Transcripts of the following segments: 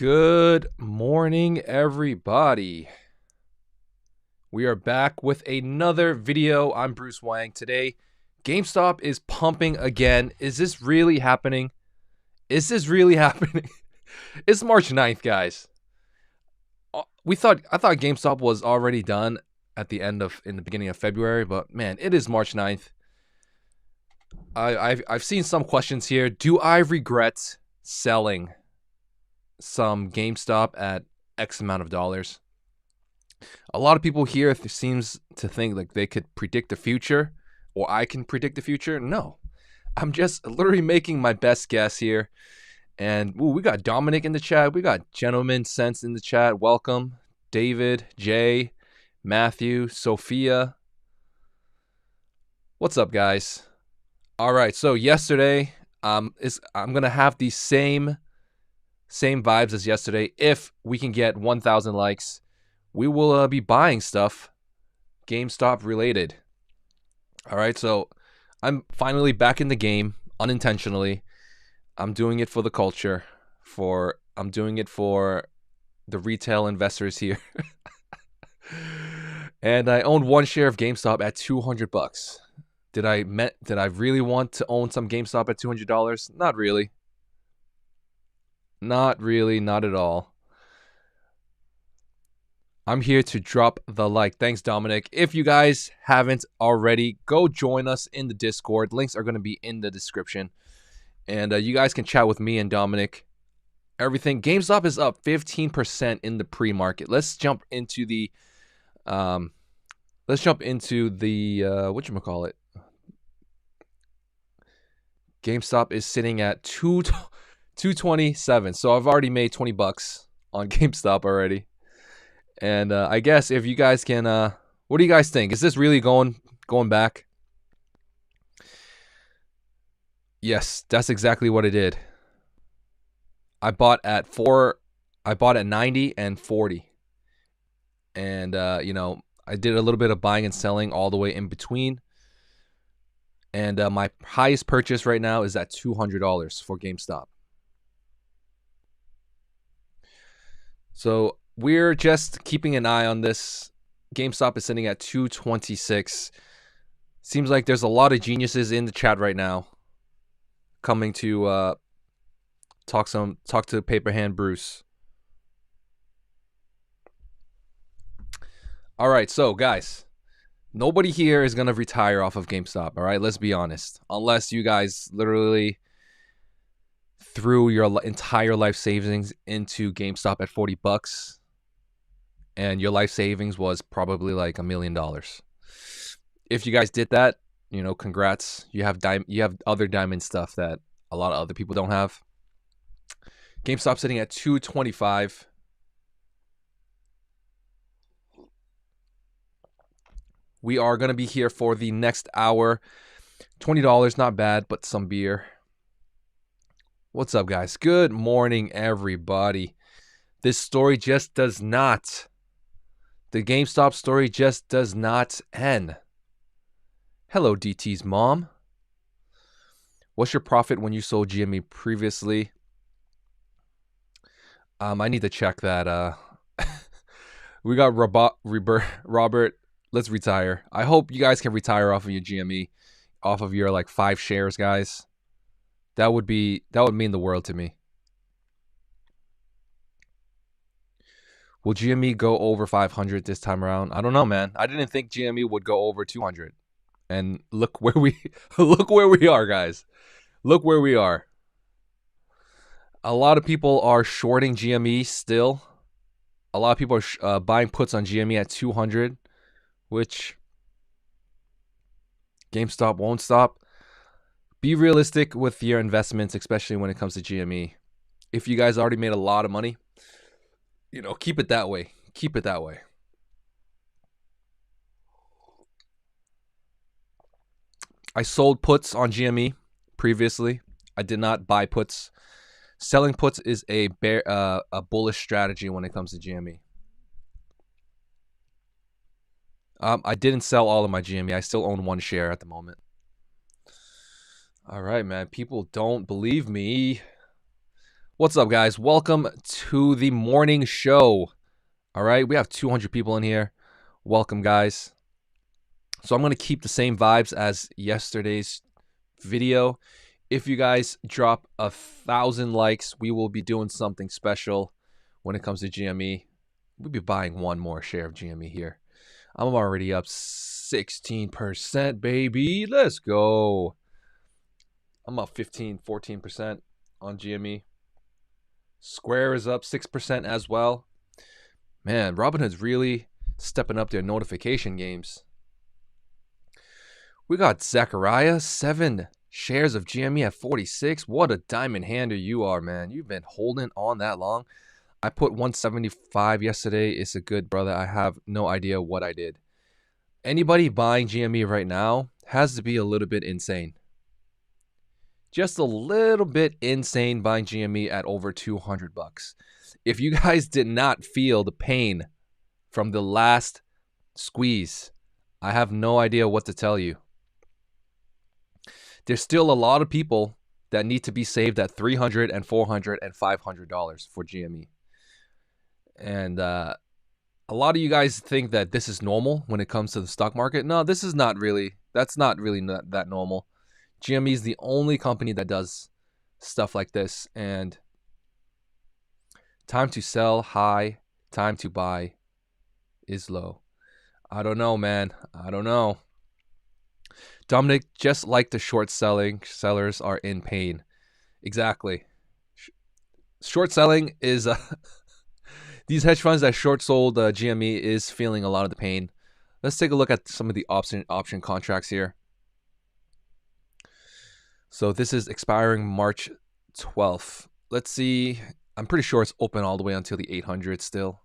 Good morning, everybody. We are back with another video. I'm Bruce Wang. Today, GameStop is pumping again. Is this really happening? Is this really happening? It's March 9th, guys. I thought GameStop was already done in the beginning of February, but man, it is March 9th. I've seen some questions here. Do I regret selling some GameStop at X amount of dollars? A lot of people here seems to think like they could predict the future, or I can predict the future. No, I'm just literally making my best guess here. And we got Dominic in the chat. We got Gentleman Sense in the chat. Welcome, David, Jay, Matthew, Sophia. What's up, guys? All right, so yesterday, I'm gonna have the same vibes as yesterday. If we can get 1,000 likes, we will be buying stuff GameStop related. All right, so I'm finally back in the game unintentionally. I'm doing it for the culture. I'm doing it for the retail investors here. And I owned one share of GameStop at $200. Did I really want to own some GameStop at $200? Not really. Not really, not at all. I'm here to drop the like. Thanks, Dominic. If you guys haven't already, go join us in the Discord. Links are going to be in the description. And you guys can chat with me and Dominic. Everything. GameStop is up 15% in the pre-market. Let's jump into the whatchamacallit. GameStop is sitting at 227. So I've already made $20 on GameStop already. And I guess if you guys can, what do you guys think? Is this really going back? Yes, that's exactly what I did. I bought at 90 and 40. And, I did a little bit of buying and selling all the way in between. And my highest purchase right now is at $200 for GameStop. So we're just keeping an eye on this. GameStop is sitting at 226. Seems like there's a lot of geniuses in the chat right now coming to talk to Paperhand Bruce. All right, so guys, nobody here is going to retire off of GameStop, all right? Let's be honest. Unless you guys literally threw your entire life savings into GameStop at $40 and your life savings was probably like $1 million. If you guys did that, congrats. You have other diamond stuff that a lot of other people don't have. GameStop sitting at 225. We are going to be here for the next hour. $20, not bad, but some beer. What's up, guys? Good morning, everybody. This story just does not. The GameStop story just does not end. Hello, DT's mom. What's your profit when you sold GME previously? I need to check that. We got Robert. Let's retire. I hope you guys can retire off of your GME, off of your like 5 shares, guys. That would mean the world to me. Will GME go over 500 this time around? I don't know, man. I didn't think GME would go over 200. And look where we are, guys. Look where we are. A lot of people are shorting GME still. A lot of people are buying puts on GME at 200, which GameStop won't stop. Be realistic with your investments, especially when it comes to GME. If you guys already made a lot of money, keep it that way. Keep it that way. I sold puts on GME previously. I did not buy puts. Selling puts is a bullish strategy when it comes to GME. I didn't sell all of my GME. I still own one share at the moment. All right, man. People don't believe me. What's up, guys? Welcome to the morning show. All right, we have 200 people in here. Welcome, guys. So I'm going to keep the same vibes as yesterday's video. If you guys drop 1,000 likes, we will be doing something special when it comes to GME. We'll be buying one more share of GME here. I'm already up 16%, baby. Let's go. I'm up 14% on GME. Square is up 6% as well. Man, Robinhood's really stepping up their notification games. We got Zachariah, 7 shares of GME at 46. What a diamond hander you are, man. You've been holding on that long. I put 175 yesterday. It's a good brother. I have no idea what I did. Anybody buying GME right now has to be a little bit insane. Just a little bit insane buying GME at over $200. If you guys did not feel the pain from the last squeeze, I have no idea what to tell you. There's still a lot of people that need to be saved at $300 and $400 and $500 for GME. And a lot of you guys think that this is normal when it comes to the stock market. No, this is not really. That's not really that normal. GME is the only company that does stuff like this. And time to sell high, time to buy is low. I don't know, man. I don't know. Dominic, just like the short sellers are in pain. Exactly. Short selling is these hedge funds that short sold GME is feeling a lot of the pain. Let's take a look at some of the option contracts here. So this is expiring March 12th. Let's see. I'm pretty sure it's open all the way until the 800 still.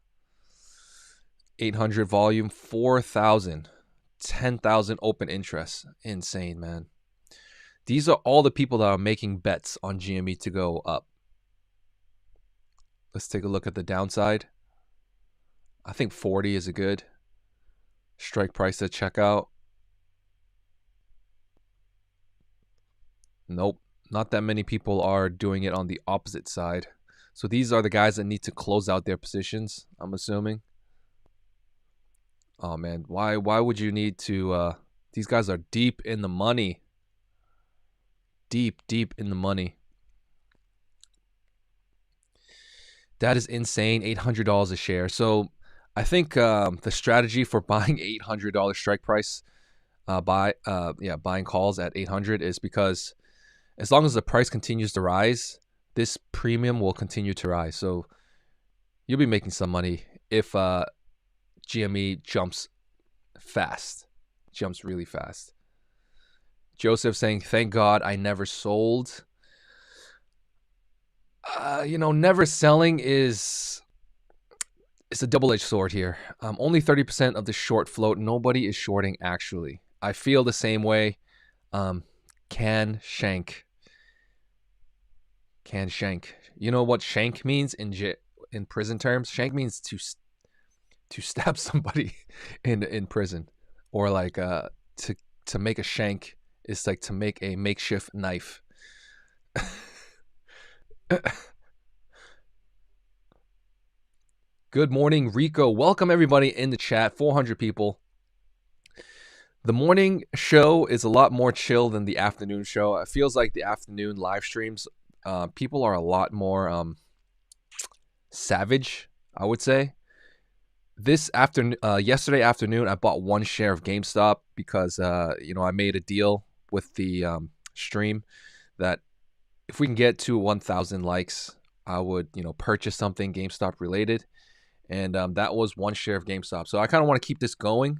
800 volume, 4,000. 10,000 open interest. Insane, man. These are all the people that are making bets on GME to go up. Let's take a look at the downside. I think 40 is a good strike price to check out. Nope, not that many people are doing it on the opposite side. So these are the guys that need to close out their positions, I'm assuming. Oh man, why would you need to these guys are deep in the money. Deep in the money. That is insane. $800 a share. So I think the strategy for buying $800 strike price buying calls at 800 is because as long as the price continues to rise, this premium will continue to rise. So you'll be making some money if GME jumps really fast. Joseph saying, thank God I never sold. Never selling is a double-edged sword here. Only 30% of the short float. Nobody is shorting, actually. I feel the same way. Can shank. You know what shank means in prison terms? Shank means to stab somebody in prison, or like to make a shank is like to make a makeshift knife. Good morning, Rico. Welcome everybody in the chat. 400 people. The morning show is a lot more chill than the afternoon show. It feels like the afternoon live streams, people are a lot more savage, I would say. Yesterday afternoon, I bought 1 share of GameStop because I made a deal with the stream that if we can get to 1,000 likes, I would purchase something GameStop related, and that was 1 share of GameStop. So I kind of want to keep this going.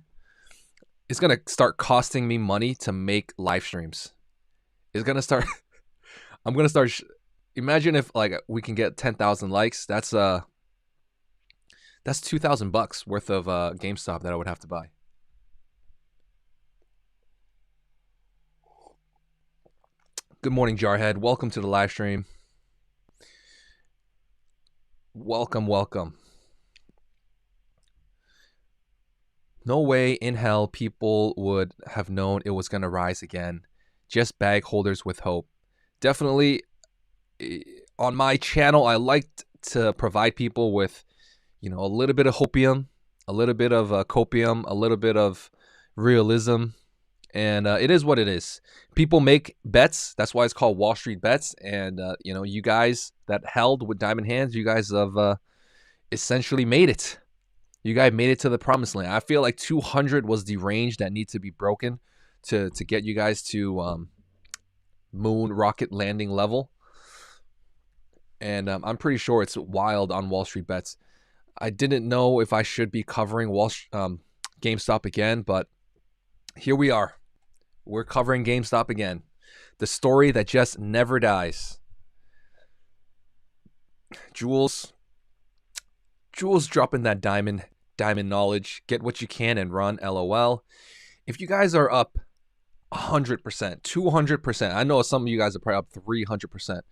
It's gonna start costing me money to make live streams. It's gonna start. I'm gonna start. Imagine if we can get 10,000 likes. That's $2,000 worth of GameStop that I would have to buy. Good morning, Jarhead. Welcome to the live stream. Welcome. No way in hell people would have known it was going to rise again. Just bag holders with hope. Definitely, on my channel, I like to provide people with, a little bit of hopium, a little bit of copium, a little bit of realism, and it is what it is. People make bets. That's why it's called Wall Street Bets. And you guys that held with diamond hands, you guys have essentially made it. You guys made it to the promised land. I feel like 200 was the range that needs to be broken to get you guys to moon rocket landing level. And I'm pretty sure it's wild on Wall Street Bets. I didn't know if I should be covering GameStop again, but here we are. We're covering GameStop again. The story that just never dies. Jules dropping that diamond knowledge. Get what you can and run, LOL. If you guys are up 100%, 200%, I know some of you guys are probably up 300%.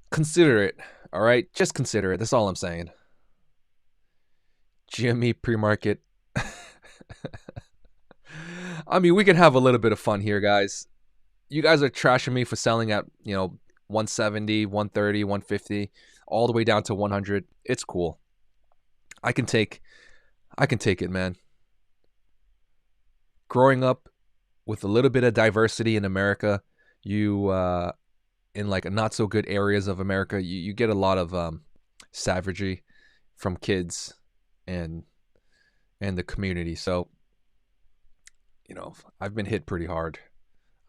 Consider it, all right? Just consider it. That's all I'm saying. GME pre-market. I mean, we can have a little bit of fun here, guys. You guys are trashing me for selling at, 170, 130, 150, all the way down to 100. It's cool. I can take it, man. Growing up with a little bit of diversity in America, you in like not so good areas of America, you get a lot of savagery from kids and the community. So, I've been hit pretty hard.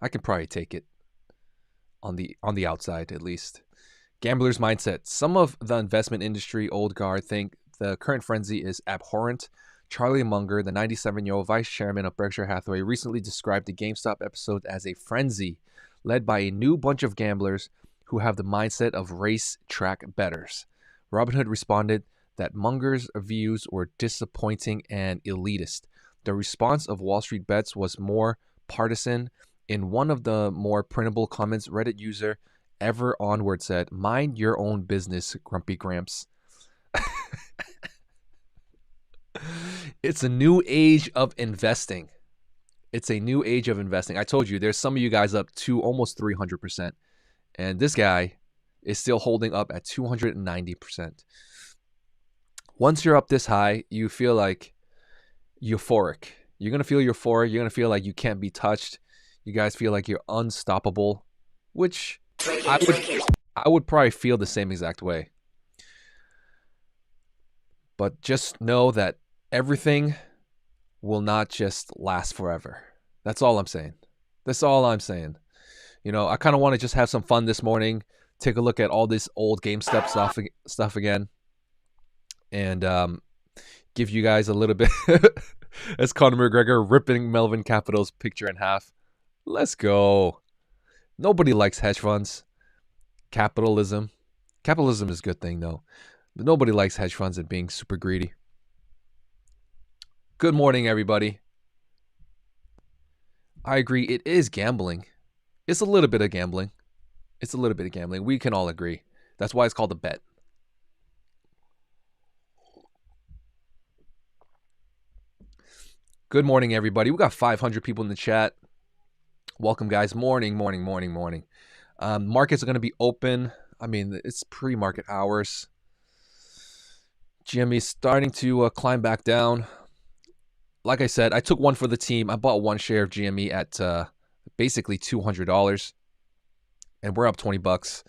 I can probably take it on the outside at least. Gambler's mindset. Some of the investment industry old guard think the current frenzy is abhorrent. Charlie Munger, the 97-year-old vice chairman of Berkshire Hathaway, recently described the GameStop episode as a frenzy led by a new bunch of gamblers who have the mindset of racetrack bettors. Robinhood responded that Munger's views were disappointing and elitist. The response of Wall Street Bets was more partisan. In one of the more printable comments, Reddit user Ever Onward said, "Mind your own business, Grumpy Gramps." It's a new age of investing. It's a new age of investing. I told you, there's some of you guys up to almost 300%. And this guy is still holding up at 290%. Once you're up this high, you feel like euphoric. You're going to feel euphoric. You're going to feel like you can't be touched. You guys feel like you're unstoppable, which I would probably feel the same exact way. But just know that everything will not just last forever. That's all I'm saying. That's all I'm saying. I kind of want to just have some fun this morning, take a look at all this old GameStop stuff again, and give you guys a little bit. As Conor McGregor ripping Melvin Capital's picture in half. Let's go. Nobody likes hedge funds. Capitalism is a good thing, though. But nobody likes hedge funds and being super greedy. Good morning, everybody. I agree. It is gambling. It's a little bit of gambling. We can all agree. That's why it's called a bet. Good morning, everybody. We got 500 people in the chat. Welcome, guys. Morning. Markets are going to be open. I mean, it's pre-market hours. GME is starting to climb back down. Like I said, I took one for the team. I bought one share of GME at basically $200, and we're up $20.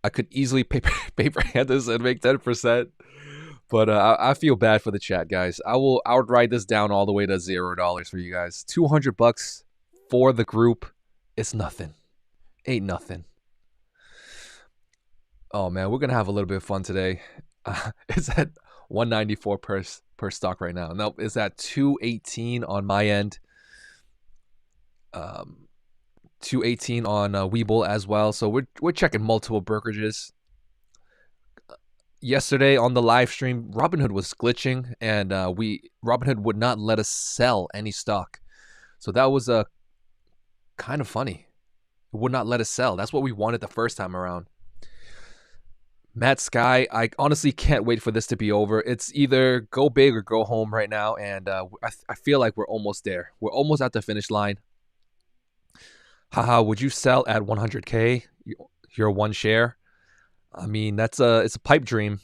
I could easily paper hand this and make 10%, but I feel bad for the chat, guys. I would write this down all the way to $0 for you guys. $200 for the group, it's nothing. Ain't nothing. Oh man, we're gonna have a little bit of fun today. It's at $194 per stock right now. No, it's at $218 on my end. $218 on Webull as well. So we're checking multiple brokerages. Yesterday on the live stream, Robinhood was glitching, and Robinhood would not let us sell any stock. So that was kind of funny. It would not let us sell. That's what we wanted the first time around. Matt Sky, I honestly can't wait for this to be over. It's either go big or go home right now, and I feel like we're almost there. We're almost at the finish line. Haha, would you sell at 100K? your one share. I mean, it's a pipe dream,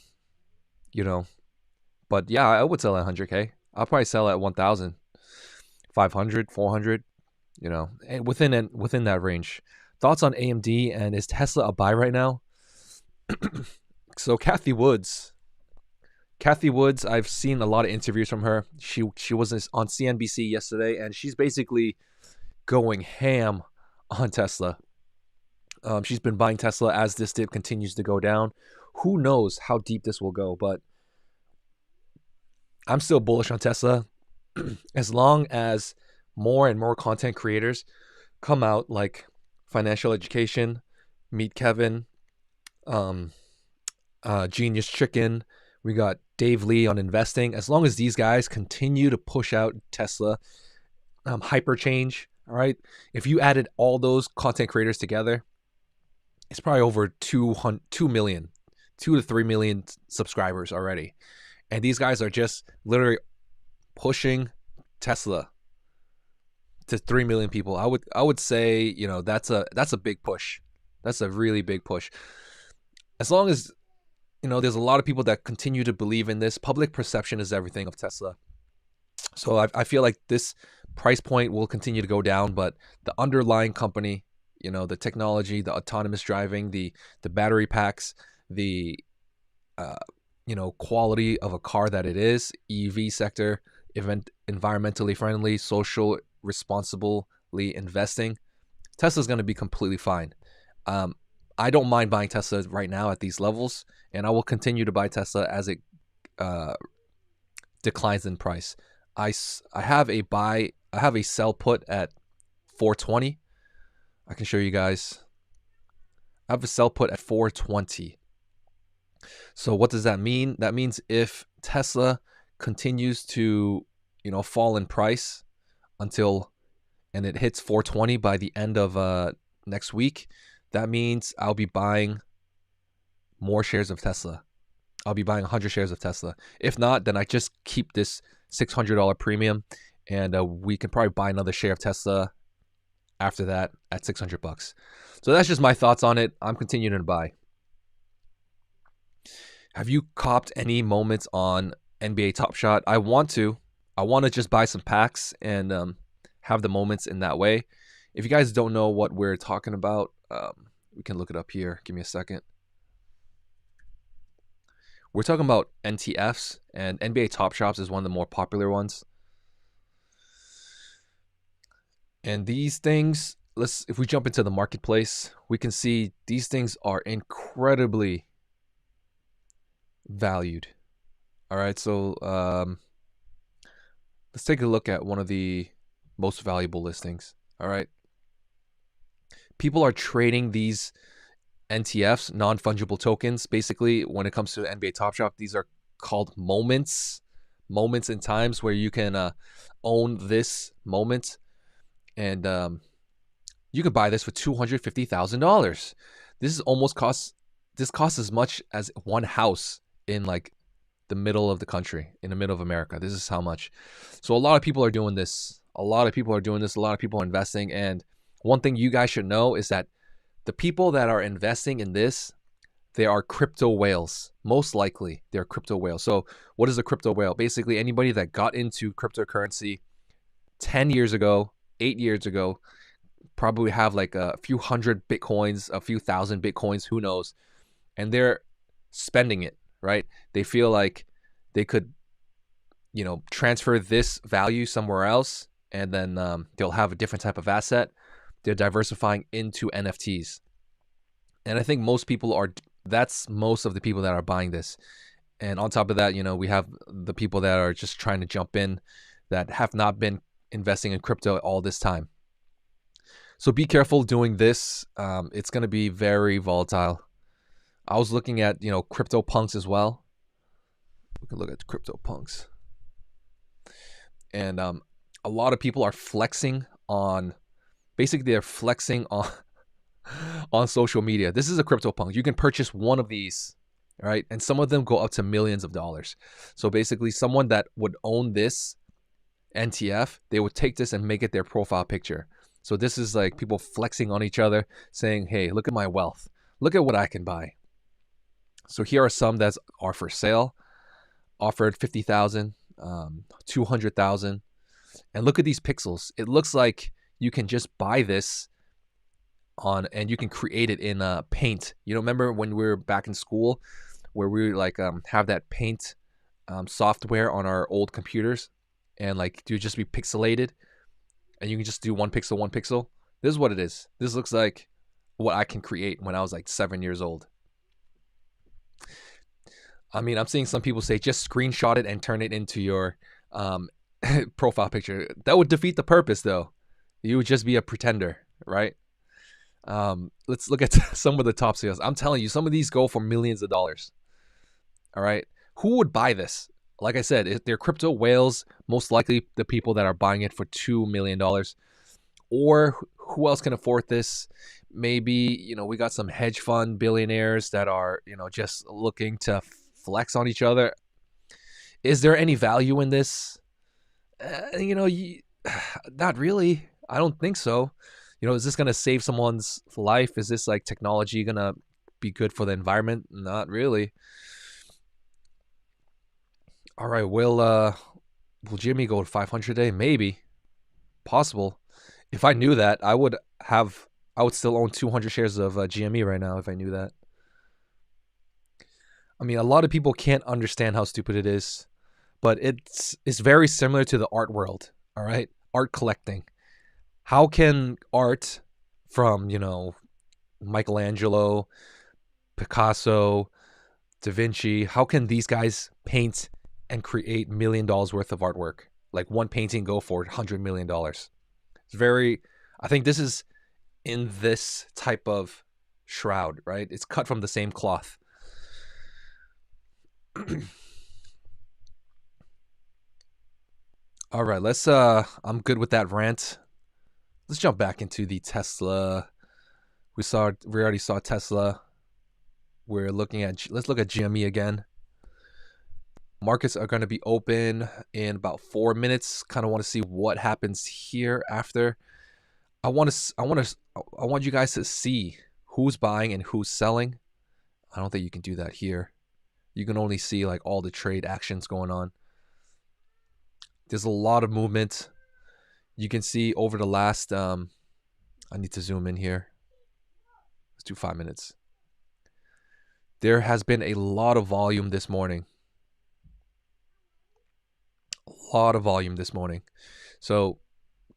you know. But yeah, I would sell at 100K. I'll probably sell at 1,000, 500, 400, you know, and within that range. Thoughts on AMD, and is Tesla a buy right now? So Kathy Woods, I've seen a lot of interviews from her. She was on CNBC yesterday, and she's basically going ham on Tesla. She's been buying Tesla as this dip continues to go down. Who knows how deep this will go, but I'm still bullish on Tesla as long as more and more content creators come out, like Financial Education, Meet Kevin, Genius Chicken. We got Dave Lee on investing. As long as these guys continue to push out Tesla, Hyperchange, all right? If you added all those content creators together, it's probably over 2 million, 2 to 3 million subscribers already. And these guys are just literally pushing Tesla to 3 million people. I would say, you know, that's a big push. That's a really big push. As long as, you know, there's a lot of people that continue to believe in this. Public perception is everything of Tesla. So I feel like this price point will continue to go down, but the underlying company, you know, the technology, the autonomous driving, the battery packs, the you know, quality of a car that it is, EV sector, environmentally friendly, social responsibly investing, Tesla's going to be completely fine. I don't mind buying Tesla right now at these levels, and I will continue to buy Tesla as it declines in price. I have a sell put at 420. I can show you guys. I have a sell put at 420. So what does that mean? That means if Tesla continues to, you know, fall in price and it hits 420 by the end of next week, that means I'll be buying more shares of Tesla. I'll be buying 100 shares of Tesla. If not, then I just keep this $600 premium, and we can probably buy another share of Tesla after that at $600. So that's just my thoughts on it. I'm continuing to buy. Have you copped any moments on NBA Top Shot? I want to just buy some packs and have the moments in that way. If you guys don't know what we're talking about, we can look it up here. Give me a second. We're talking about NTFs, and NBA Top Shops is one of the more popular ones. And these things, if we jump into the marketplace, we can see these things are incredibly valued. All right, so let's take a look at one of the most valuable listings. All right, people are trading these NTFs, non-fungible tokens. Basically, when it comes to NBA Top Shop, these are called moments in times where you can own this moment, and you could buy this for $250,000. This costs as much as one house in like the middle of the country, in the middle of America. This is how much. So a lot of people are doing this. A lot of people are investing. And one thing you guys should know is that the people that are investing in this, they are crypto whales. Most likely, they're crypto whales. So what is a crypto whale? Basically, anybody that got into cryptocurrency 10 years ago, 8 years ago, probably have like a few hundred Bitcoins, a few thousand Bitcoins, who knows? And they're spending it, right? They feel like they could, you know, transfer this value somewhere else, and then they'll have a different type of asset. They're diversifying into NFTs. And I think that's most of the people that are buying this. And on top of that, you know, we have the people that are just trying to jump in that have not been investing in crypto all this time. So be careful doing this. It's going to be very volatile. I was looking at, you know, crypto punks as well. We can look at crypto punks. And a lot of people are flexing on, basically they're flexing on social media. This is a crypto punk. You can purchase one of these, right? And some of them go up to millions of dollars. So basically someone that would own this NTF, they would take this and make it their profile picture. So this is like people flexing on each other, saying, hey, look at my wealth. Look at what I can buy. So here are some that are for sale, offered 50,000, 200,000. And look at these pixels. It looks like you can just buy this on, and you can create it in Paint. You know, remember when we were back in school where we like have that Paint software on our old computers, and like you just be pixelated, and you can just do one pixel, one pixel. This is what it is. This looks like what I can create when I was like 7 years old. I mean, I'm seeing some people say just screenshot it and turn it into your profile picture. That would defeat the purpose, though. You would just be a pretender, right? Let's look at some of the top sales. I'm telling you, some of these go for millions of dollars. All right. Who would buy this? Like I said, if they're crypto whales, most likely the people that are buying it for $2 million. Or who else can afford this? Maybe, you know, we got some hedge fund billionaires that are, you know, just looking to flex on each other. Is there any value in this? You know, not really. I don't think so. You know, is this going to save someone's life? Is this like technology going to be good for the environment? Not really. All right, will Jimmy go to 500 a day? Maybe. Possible. If I knew that, I would still own 200 shares of GME right now if I knew that. I mean, a lot of people can't understand how stupid it is, but it's very similar to the art world, all right? Art collecting. How can art from, you know, Michelangelo, Picasso, Da Vinci, how can these guys paint and create $1 million worth of artwork? Like one painting go for $100 million. It's very, I think this is in this type of shroud, right? It's cut from the same cloth. All right, let's I'm good with that rant. Let's jump back into the Tesla. We already saw Tesla. Let's look at GME again. Markets are going to be open in about 4 minutes. Kind of want to see what happens here after. I want you guys to see who's buying and who's selling. I don't think you can do that here. You can only see like all the trade actions going on. There's a lot of movement. You can see over the last, I need to zoom in here. Let's do 5 minutes. There has been a lot of volume this morning. A lot of volume this morning. So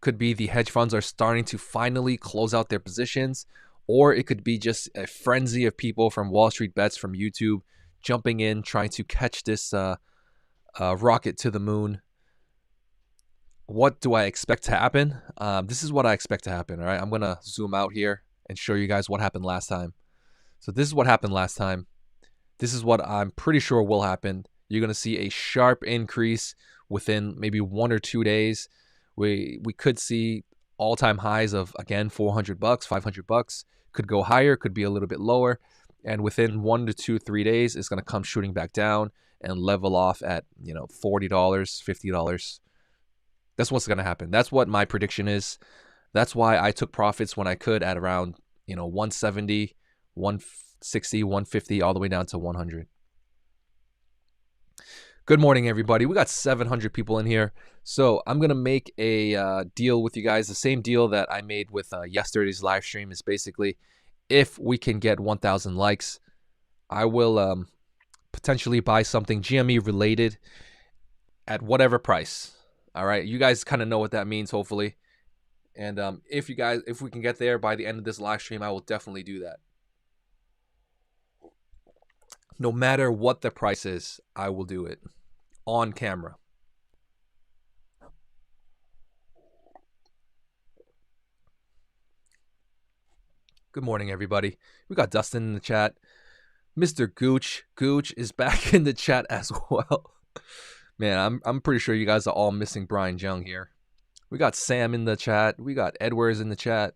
could be the hedge funds are starting to finally close out their positions, or it could be just a frenzy of people from Wall Street Bets from YouTube jumping in, trying to catch this rocket to the moon. What do I expect to happen? This is what I expect to happen, all right? I'm going to zoom out here and show you guys what happened last time. So this is what happened last time. This is what I'm pretty sure will happen. You're going to see a sharp increase within maybe 1 or 2 days. We could see all-time highs of, again, $400, $500. Could go higher, could be a little bit lower. And within 1 to 2, 3 days, it's going to come shooting back down and level off at, you know, $40, $50. That's what's going to happen. That's what my prediction is. That's why I took profits when I could at around, you know, 170, 160, 150, all the way down to 100. Good morning, everybody. We got 700 people in here. So I'm going to make a deal with you guys. The same deal that I made with yesterday's live stream is basically if we can get 1,000 likes, I will potentially buy something GME related at whatever price. All right. You guys kind of know what that means, hopefully. And if we can get there by the end of this live stream, I will definitely do that. No matter what the price is, I will do it on camera. Good morning, everybody. We got Dustin in the chat. Mr. Gooch is back in the chat as well. Man, I'm pretty sure you guys are all missing Brian Jung here. We got Sam in the chat. We got Edwards in the chat.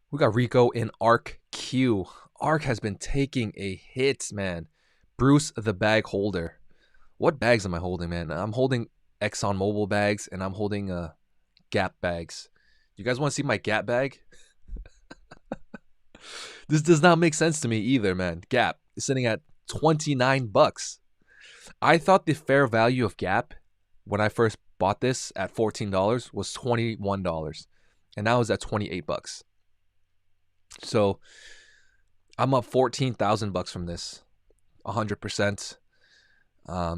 We got Rico in ARC Q. ARC has been taking a hit, man. Bruce the bag holder. What bags am I holding, man? I'm holding ExxonMobil bags and I'm holding Gap bags. You guys want to see my Gap bag? This does not make sense to me either, man. Gap is sitting at $29. I thought the fair value of Gap when I first bought this at $14 was $21, and now it's at $28. So I'm up $14,000 from this, 100%.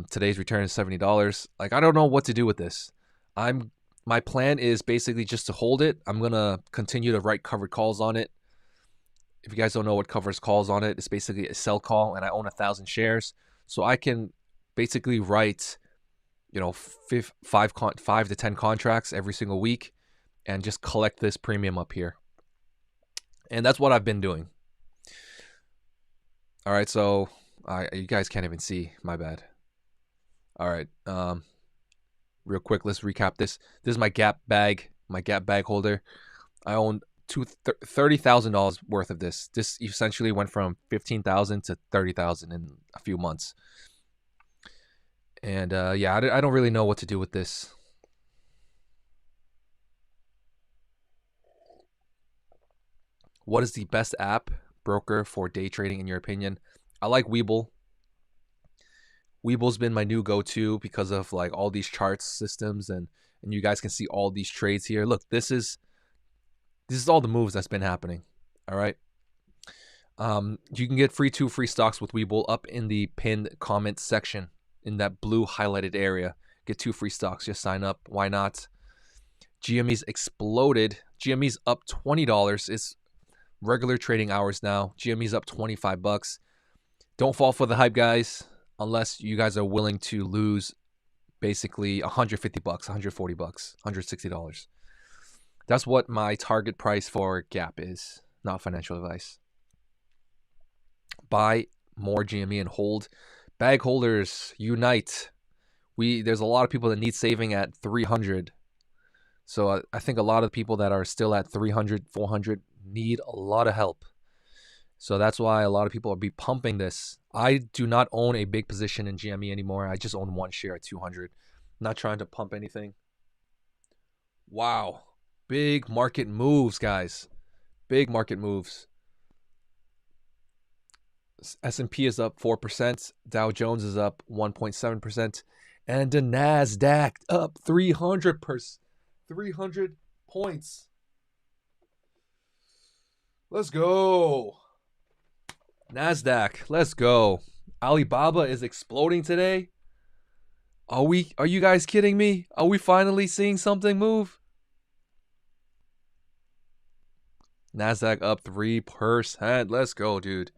Today's return is $70. Like, I don't know what to do with this. My plan is basically just to hold it. I'm gonna continue to write covered calls on it. If you guys don't know what covers calls on it, it's basically a sell call, and I own 1,000 shares, so I can basically write, 5 to 10 contracts every single week, and just collect this premium up here. And that's what I've been doing. All right, so you guys can't even see. My bad. All right, real quick, let's recap this. This is my Gap bag holder. I own $30,000 worth of this. This essentially went from $15,000 to $30,000 in a few months. And yeah, I don't really know what to do with this. What is the best app broker for day trading in your opinion? I like Webull. Webull's been my new go-to because of like all these charts systems, and you guys can see all these trades here. Look, this is all the moves that's been happening. All right. You can get two free stocks with Webull up in the pinned comment section in that blue highlighted area. Get 2 free stocks. Just sign up. Why not? GME's exploded. GME's up $20. It's regular trading hours now. GME's up $25. Don't fall for the hype, guys, unless you guys are willing to lose basically $150, $140, $160. That's what my target price for Gap is. Not financial advice. Buy more GME and hold. Bag holders, unite. There's a lot of people that need saving at 300. So I think a lot of people that are still at 300, 400 need a lot of help. So that's why a lot of people will be pumping this. I do not own a big position in GME anymore. I just own 1 share at 200. Not trying to pump anything. Wow. Big market moves, guys. Big market moves. S&P is up 4%. Dow Jones is up 1.7%. And the NASDAQ up 300 points. Let's go. NASDAQ, let's go. Alibaba is exploding today. Are you guys kidding me? Are we finally seeing something move? NASDAQ up 3%. Let's go, dude.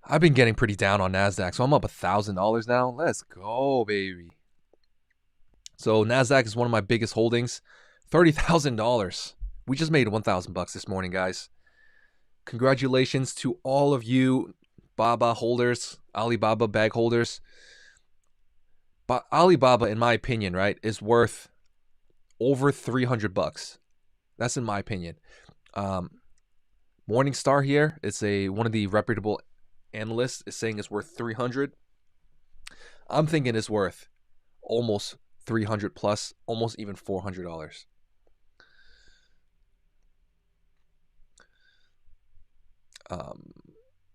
I've been getting pretty down on NASDAQ, so I'm up $1,000 now. Let's go, baby. So NASDAQ is one of my biggest holdings. $30,000. We just made $1,000 this morning, guys. Congratulations to all of you Baba holders, Alibaba bag holders. But Alibaba, in my opinion, right, is worth over $300. That's in my opinion. Morningstar here, it's one of the reputable analysts is saying it's worth 300. I'm thinking it's worth almost 300 plus, almost even $400.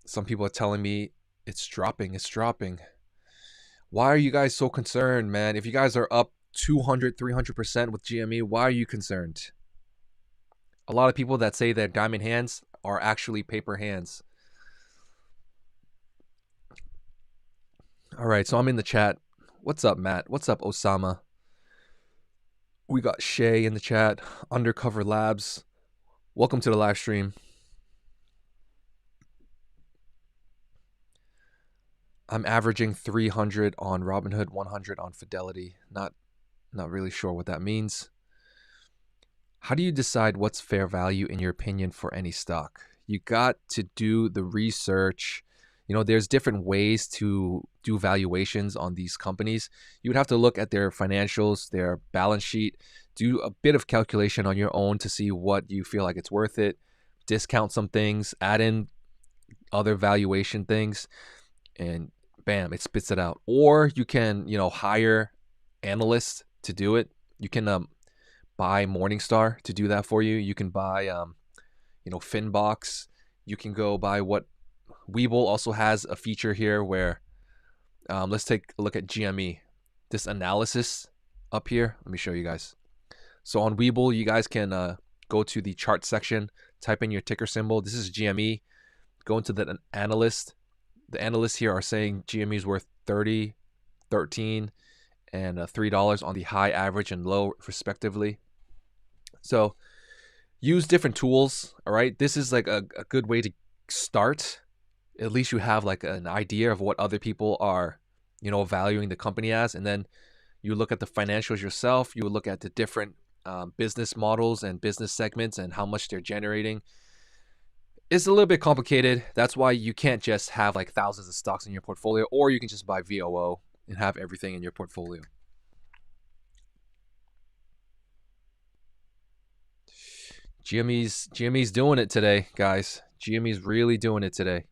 Some people are telling me it's dropping. Why are you guys so concerned, man? If you guys are up 200, 300% with GME, why are you concerned? A lot of people that say they're diamond hands are actually paper hands. All right, so I'm in the chat. What's up, Matt? What's up, Osama? We got Shay in the chat. Undercover Labs. Welcome to the live stream. I'm averaging 300 on Robinhood, 100 on Fidelity. Not really sure what that means. How do you decide what's fair value in your opinion for any stock? You got to do the research. There's different ways to do valuations on these companies. You would have to look at their financials, their balance sheet, do a bit of calculation on your own to see what you feel like it's worth it, discount some things, add in other valuation things, and bam, it spits it out. Or you can, hire analysts to do it. You can buy Morningstar to do that for you. You can buy, Finbox. You can go by what Webull also has a feature here where let's take a look at GME. This analysis up here. Let me show you guys. So on Webull, you guys can go to the chart section, type in your ticker symbol. This is GME. Go into the analyst. The analysts here are saying GME is worth 30, 13, and $3 on the high, average, and low, respectively. So use different tools. All right. This is like a good way to start. At least you have like an idea of what other people are, valuing the company as. And then you look at the financials yourself. You look at the different business models and business segments and how much they're generating. It's a little bit complicated. That's why you can't just have like thousands of stocks in your portfolio, or you can just buy VOO and have everything in your portfolio. GME's doing it today, guys. GME's really doing it today.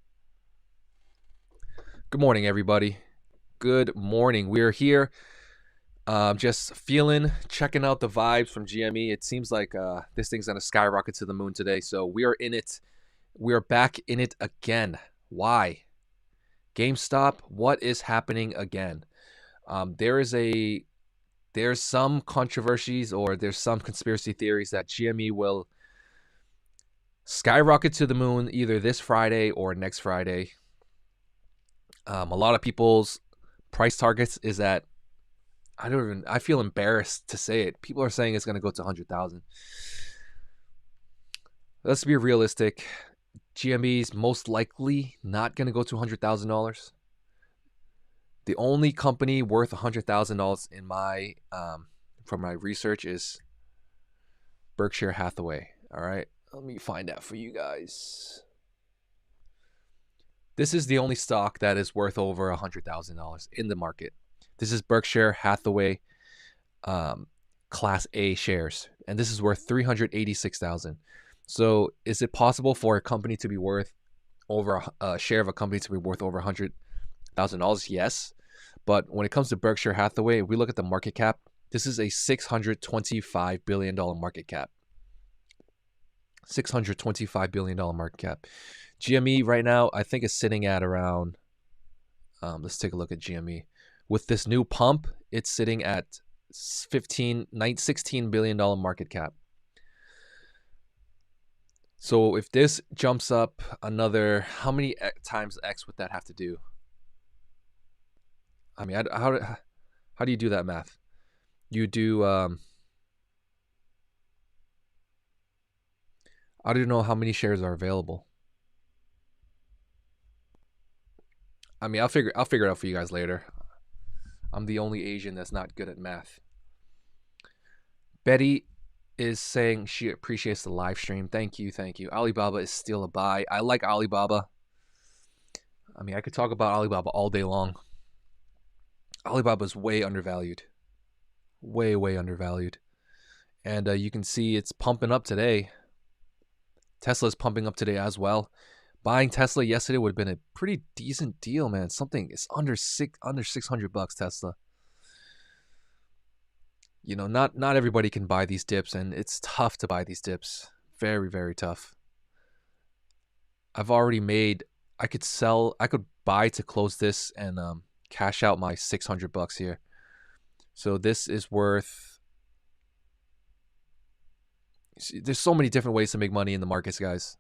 Good morning, everybody. Good morning. We're here just checking out the vibes from GME. It seems like this thing's going to skyrocket to the moon today. So we are in it. We are back in it again. Why? GameStop, what is happening again? There's some controversies, or there's some conspiracy theories that GME will skyrocket to the moon either this Friday or next Friday. A lot of people's price targets is at, I feel embarrassed to say it. People are saying it's going to go to 100,000. Let's be realistic. GME's most likely not going to go to $100,000. The only company worth $100,000 in from my research is Berkshire Hathaway. All right, let me find that for you guys. This is the only stock that is worth over $100,000 in the market. This is Berkshire Hathaway Class A shares, and this is worth $386,000. So is it possible for a company to be worth over a share of a company to be worth over $100,000? Yes. But when it comes to Berkshire Hathaway, if we look at the market cap, this is a $625 billion market cap. $625 billion market cap. GME right now, I think, is sitting at around, let's take a look at GME. With this new pump, it's sitting at $16 billion market cap. So if this jumps up another, how many times X would that have to do? I mean, how do you do that math? You do, I don't know how many shares are available. I mean, I'll figure it out for you guys later. I'm the only Asian that's not good at math. Betty is saying she appreciates the live stream. Thank you. Alibaba is still a buy. I like Alibaba. I mean, I could talk about Alibaba all day long. Alibaba is way undervalued. Way undervalued. And you can see it's pumping up today. Tesla's pumping up today as well. Buying Tesla yesterday would have been a pretty decent deal, man. It's under $600 Tesla. Not everybody can buy these dips, and it's tough to buy these dips. Very, very tough. I've already I could buy to close this and cash out my $600 here. So this is worth, there's so many different ways to make money in the markets, guys.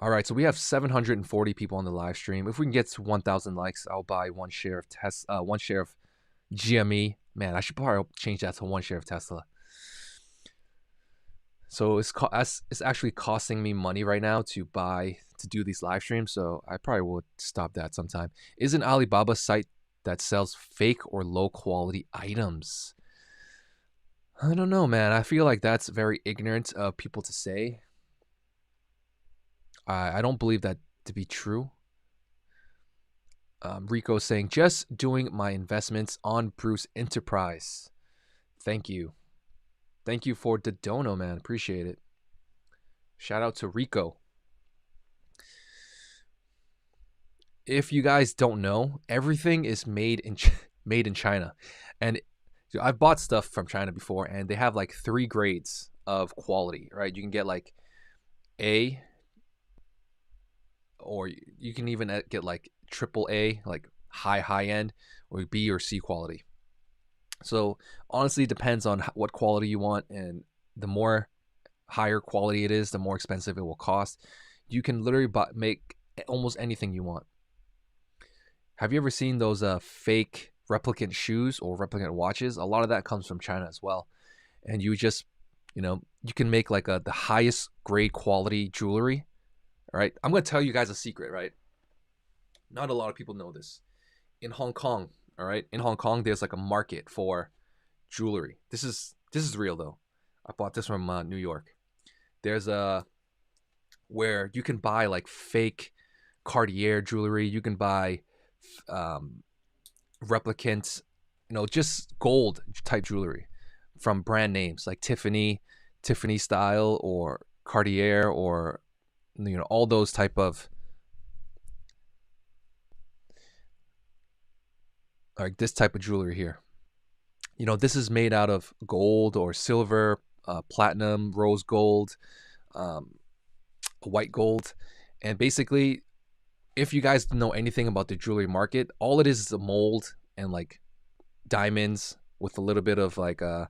All right, so we have 740 people on the live stream. If we can get to 1,000 likes, I'll buy one share of GME. Man, I should probably change that to one share of Tesla. So it's actually costing me money right now to do these live streams. So I probably will stop that sometime. Is an Alibaba site that sells fake or low quality items? I don't know, man. I feel like that's very ignorant of people to say. I don't believe that to be true. Rico saying, just doing my investments on Bruce Enterprise. Thank you. Thank you for the dono, man. Appreciate it. Shout out to Rico. If you guys don't know, everything is made in China. And So I've bought stuff from China before, and they have like 3 grades of quality, right? You can get like A, or you can even get like triple A, like high end, or B or C quality. So honestly, it depends on what quality you want, and the more higher quality it is, the more expensive it will cost. You can literally make almost anything you want. Have you ever seen those fake replicant shoes or replicant watches? A lot of that comes from China as well. And you just, you can make like the highest grade quality jewelry. All right. I'm going to tell you guys a secret, right? Not a lot of people know this. In Hong Kong, all right? In Hong Kong, there's like a market for jewelry. This is real though. I bought this from New York. There's a where you can buy like fake Cartier jewelry. You can buy replicants, just gold type jewelry from brand names like Tiffany style, or Cartier, or all those type of, like this type of jewelry here. This is made out of gold or silver, platinum, rose gold, white gold, and basically, if you guys know anything about the jewelry market, all it is a mold and like diamonds with a little bit of like so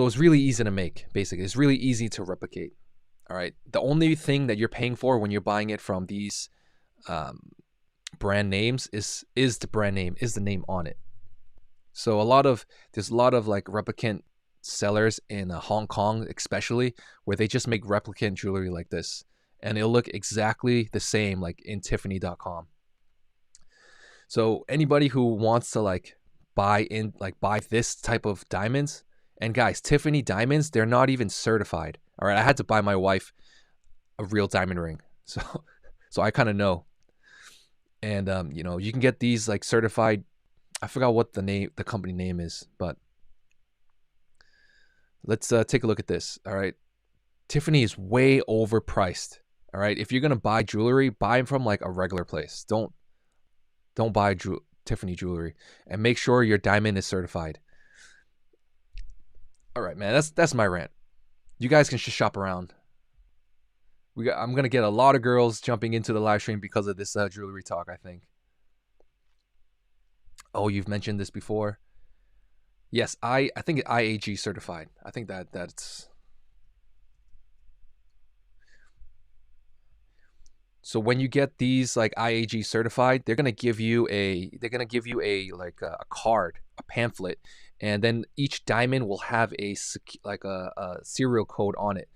it's really easy to make. Basically, it's really easy to replicate. All right, the only thing that you're paying for when you're buying it from these brand names is the brand name, is the name on it. So there's a lot of like replicant sellers in Hong Kong especially, where they just make replicant jewelry like this, and it'll look exactly the same like in Tiffany.com. So anybody who wants to like buy this type of diamonds, and guys, Tiffany diamonds, they're not even certified. All right, I had to buy my wife a real diamond ring, so I kind of know. And you can get these like certified. I forgot what the company name is, but let's take a look at this. All right, Tiffany is way overpriced. All right, if you're gonna buy jewelry, buy them from like a regular place. Don't buy Tiffany jewelry, and make sure your diamond is certified. All right, man, that's my rant. You guys can just shop around. I'm gonna get a lot of girls jumping into the live stream because of this jewelry talk, I think. Oh, you've mentioned this before. Yes, I think IAG certified. I think that's. So when you get these like IAG certified, they're gonna give you a like a card, a pamphlet, and then each diamond will have a serial code on it,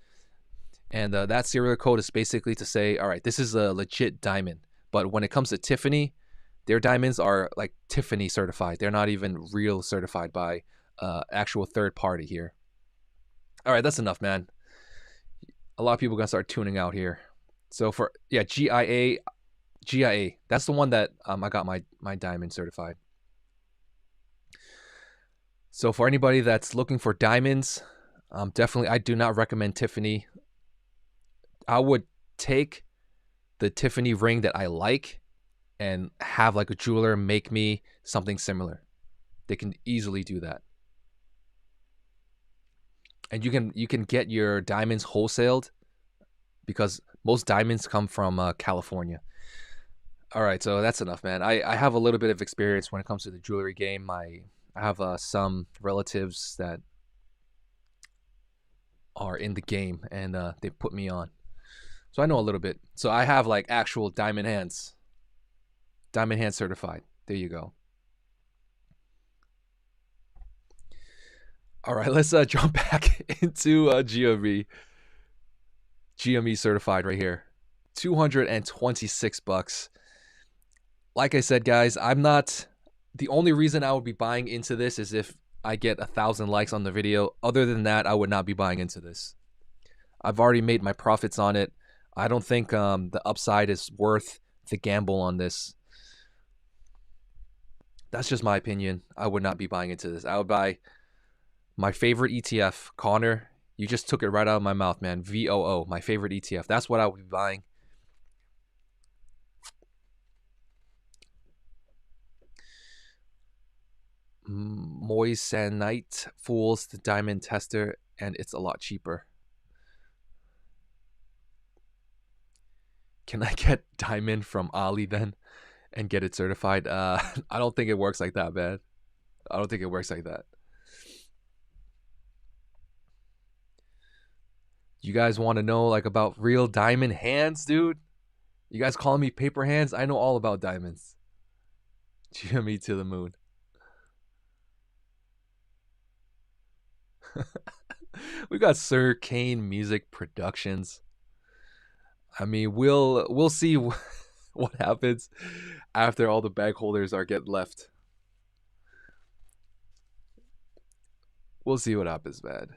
and that serial code is basically to say, all right, this is a legit diamond. But when it comes to Tiffany, their diamonds are like Tiffany certified. They're not even real certified by actual third party here. All right, that's enough, man. A lot of people are gonna start tuning out here. So for GIA, that's the one that I got my diamond certified. So for anybody that's looking for diamonds, definitely I do not recommend Tiffany. I would take the Tiffany ring that I like and have like a jeweler make me something similar. They can easily do that. And you can get your diamonds wholesaled, because most diamonds come from California. All right, so that's enough, man. I have a little bit of experience when it comes to the jewelry game. I have some relatives that are in the game, and they put me on. So I know a little bit. So I have like actual diamond hands certified. There you go. All right, let's jump back into GME. GME certified right here. $226. Like I said, guys, I'm not. The only reason I would be buying into this is if I get 1,000 likes on the video. Other than that, I would not be buying into this. I've already made my profits on it. I don't think the upside is worth the gamble on this. That's just my opinion. I would not be buying into this. I would buy my favorite ETF, Connor. You just took it right out of my mouth, man. VOO, my favorite ETF. That's what I would be buying. moissanite fools the diamond tester, and it's a lot cheaper. Can I get diamond from Ali then and get it certified? I don't think it works like that, man. I don't think it works like that. You guys want to know like about real diamond hands, dude? You guys calling me paper hands? I know all about diamonds. Jimmy to the moon. We got Sir Kane Music Productions. I mean, we'll see what happens after all the bag holders are get left. We'll see what happens, man.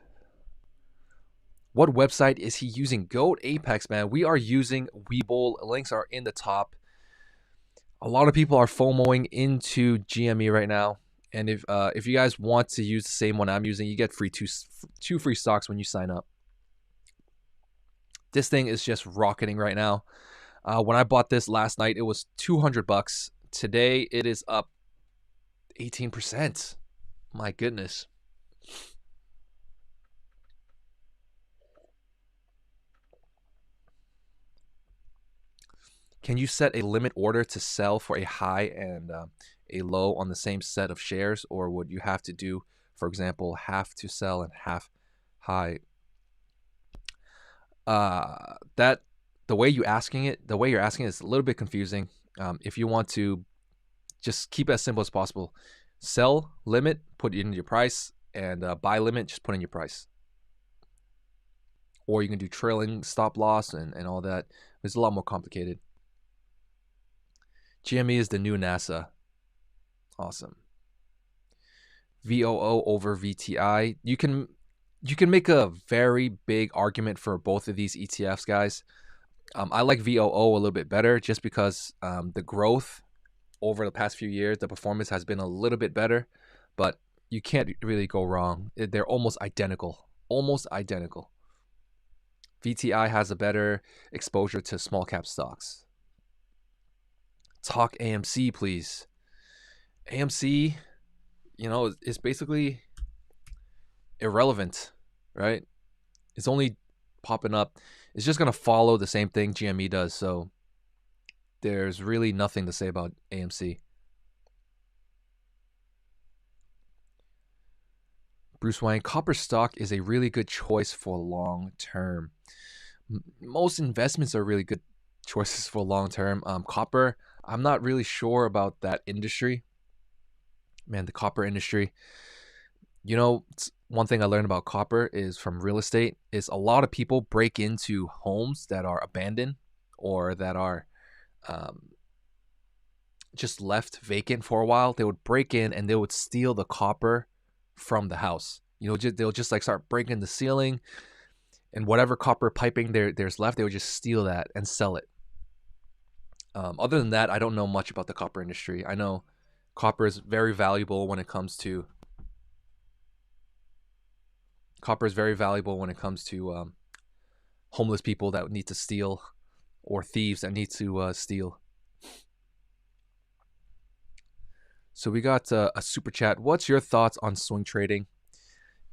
What website is he using? Goat Apex, man. We are using Webull. Links are in the top. A lot of people are FOMOing into GME right now. And if you guys want to use the same one I'm using, you get two free stocks when you sign up. This thing is just rocketing right now. When I bought this last night, it was $200. Today, it is up 18%. My goodness. Can you set a limit order to sell for a high and a low on the same set of shares, or would you have to do, for example, half to sell and half high? That the way you're asking it is a little bit confusing. If you want to just keep it as simple as possible, sell limit, put it in your price, and buy limit, just put in your price. Or you can do trailing stop loss and all that. It's a lot more complicated. GME is the new NASA. Awesome. VOO over VTI. You can make a very big argument for both of these ETFs, guys. I like VOO a little bit better just because the growth over the past few years, the performance has been a little bit better, but you can't really go wrong. They're almost identical. VTI has a better exposure to small cap stocks. Talk AMC, please. AMC, is basically irrelevant, right? It's only popping up. It's just going to follow the same thing GME does. So there's really nothing to say about AMC. Bruce Wayne, copper stock is a really good choice for long term. Most investments are really good choices for long term. Copper, I'm not really sure about that industry. Man, the copper industry. One thing I learned about copper is from real estate is a lot of people break into homes that are abandoned or that are just left vacant for a while. They would break in and they would steal the copper from the house. They'll just like start breaking the ceiling, and whatever copper piping there's left, they would just steal that and sell it. Other than that, I don't know much about the copper industry. I know copper is very valuable when it comes to homeless people that need to steal, or thieves that need to steal. So we got a super chat. What's your thoughts on swing trading?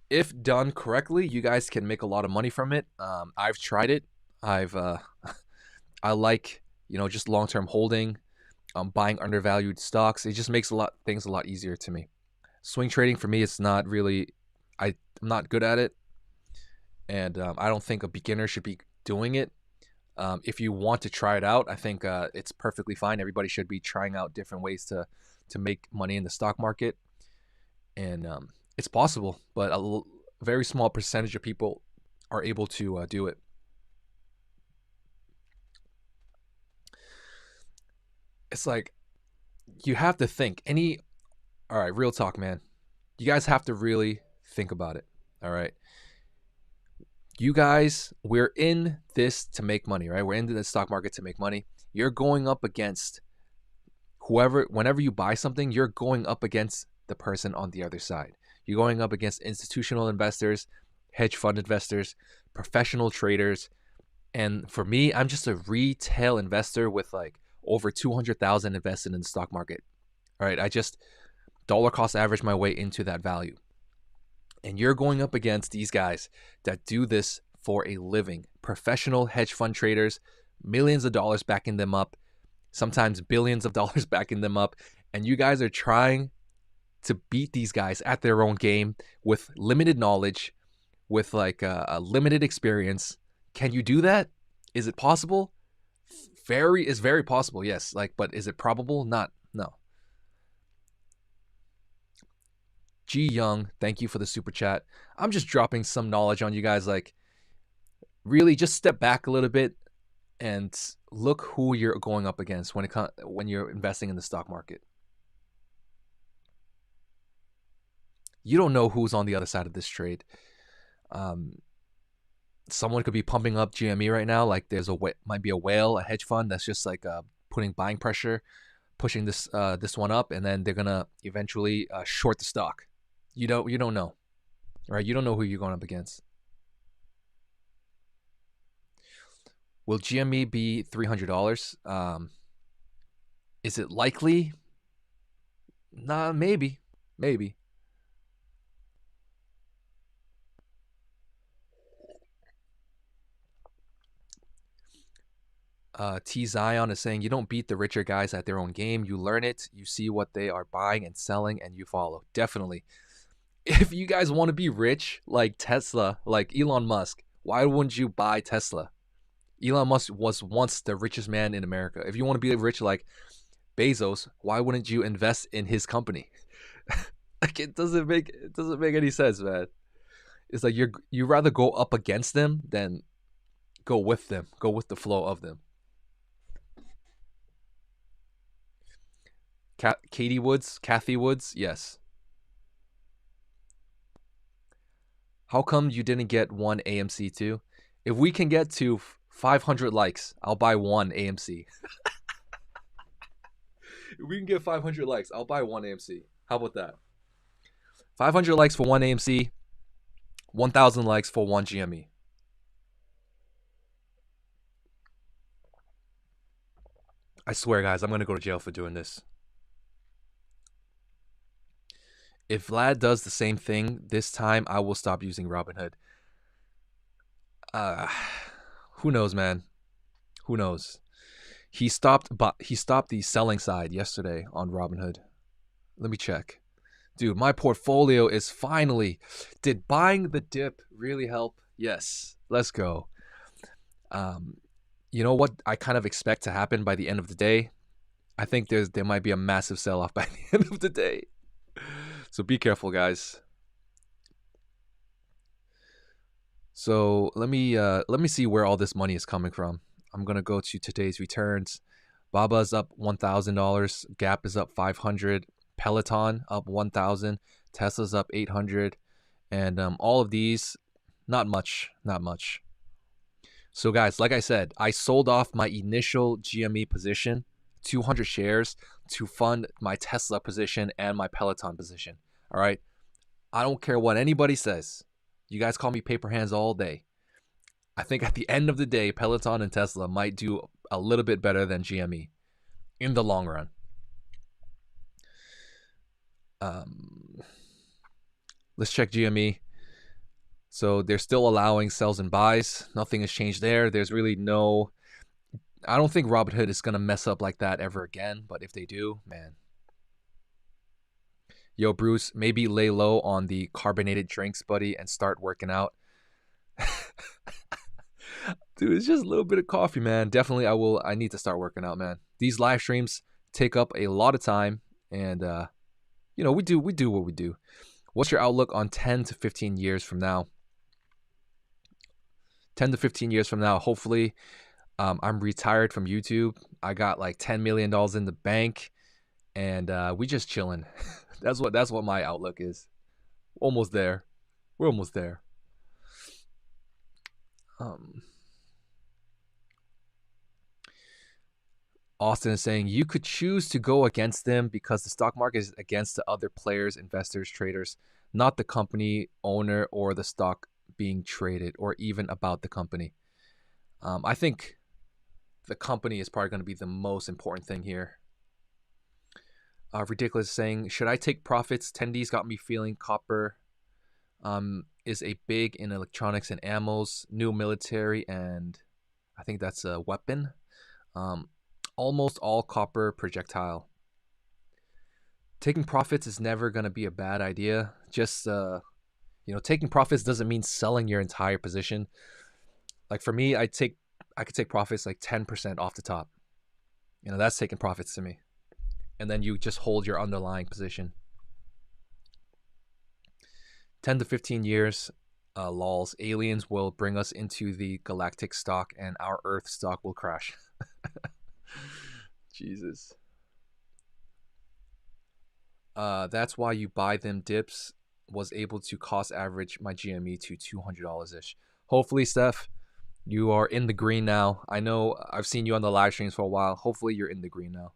If done correctly, you guys can make a lot of money from it. I've tried it. I like just long-term holding, buying undervalued stocks. It just makes things a lot easier to me. Swing trading for me, it's not really. I'm not good at it, and I don't think a beginner should be doing it. If you want to try it out, I think it's perfectly fine. Everybody should be trying out different ways to make money in the stock market, and it's possible, but a very small percentage of people are able to do it. It's like you have to think. All right, real talk, man. You guys have to really think about it. All right. You guys, we're in this to make money, right? We're into the stock market to make money. You're going up against whenever you buy something, you're going up against the person on the other side. You're going up against institutional investors, hedge fund investors, professional traders. And for me, I'm just a retail investor with like over 200,000 invested in the stock market. All right. dollar cost average my way into that value. And you're going up against these guys that do this for a living. Professional hedge fund traders, millions of dollars backing them up, sometimes billions of dollars backing them up. And you guys are trying to beat these guys at their own game with limited knowledge, with like a limited experience. Can you do that? Is it possible? Is very possible, yes. Like, but is it probable? Not. No. G Young, thank you for the super chat. I'm just dropping some knowledge on you guys. Like, really, just step back a little bit and look who you're going up against when you're investing in the stock market. You don't know who's on the other side of this trade. Someone could be pumping up GME right now. Like, might be a whale, a hedge fund that's just like putting buying pressure, pushing this one up, and then they're gonna eventually short the stock. You don't know, right? You don't know who you're going up against. Will GME be $300? Is it likely? Nah, maybe. T Zion is saying you don't beat the richer guys at their own game. You learn it. You see what they are buying and selling, and you follow. Definitely. If you guys want to be rich like Tesla, like Elon Musk, why wouldn't you buy Tesla? Elon Musk was once the richest man in America. If you want to be rich like Bezos, why wouldn't you invest in his company? Like, it doesn't make any sense, man. It's like you rather go up against them than go with them, go with the flow of them. Kathy Woods, yes. How come you didn't get one AMC too? If we can get to 500 likes, I'll buy one AMC. If we can get 500 likes, I'll buy one AMC. How about that? 500 likes for one AMC, 1,000 likes for one GME. I swear, guys, I'm going to go to jail for doing this. If Vlad does the same thing this time, I will stop using Robinhood. Who knows, man? Who knows? He stopped the selling side yesterday on Robinhood. Let me check. Dude, my portfolio is finally... Did buying the dip really help? Yes. Let's go. You know what I kind of expect to happen by the end of the day? I think there might be a massive sell-off by the end of the day. So be careful, guys. So let me see where all this money is coming from. I'm gonna go to today's returns. Baba's up $1,000. Gap is up 500. Peloton up 1,000. Tesla's up 800. And all of these, not much. So guys, like I said, I sold off my initial GME position, 200 shares, to fund my Tesla position and my Peloton position. All right. I don't care what anybody says. You guys call me paper hands all day. I think at the end of the day, Peloton and Tesla might do a little bit better than GME in the long run. Let's check GME. So they're still allowing sells and buys. Nothing has changed there. There's really no... I don't think Robinhood is going to mess up like that ever again. But if they do, man. Yo, Bruce, maybe lay low on the carbonated drinks, buddy, and start working out. Dude, it's just a little bit of coffee, man. Definitely, I need to start working out, man. These live streams take up a lot of time. And, we do what we do. What's your outlook on 10 to 15 years from now? 10 to 15 years from now, hopefully, I'm retired from YouTube. I got like $10 million in the bank, and we just chilling. That's what my outlook is. Almost there. We're almost there. Austin is saying you could choose to go against them because the stock market is against the other players, investors, traders, not the company owner or the stock being traded or even about the company. I think the company is probably going to be the most important thing here. Ridiculous saying, should I take profits? 10Ds got me feeling copper is a big in electronics and ammos, new military, and I think that's a weapon. Almost all copper projectile. Taking profits is never going to be a bad idea. Just, taking profits doesn't mean selling your entire position. Like for me, I could take profits like 10% off the top. That's taking profits to me. And then you just hold your underlying position. 10 to 15 years, lols, aliens will bring us into the galactic stock and our Earth stock will crash. Jesus. That's why you buy them dips. Was able to cost average my GME to $200-ish. Hopefully, Steph, you are in the green now. I know I've seen you on the live streams for a while. Hopefully, you're in the green now.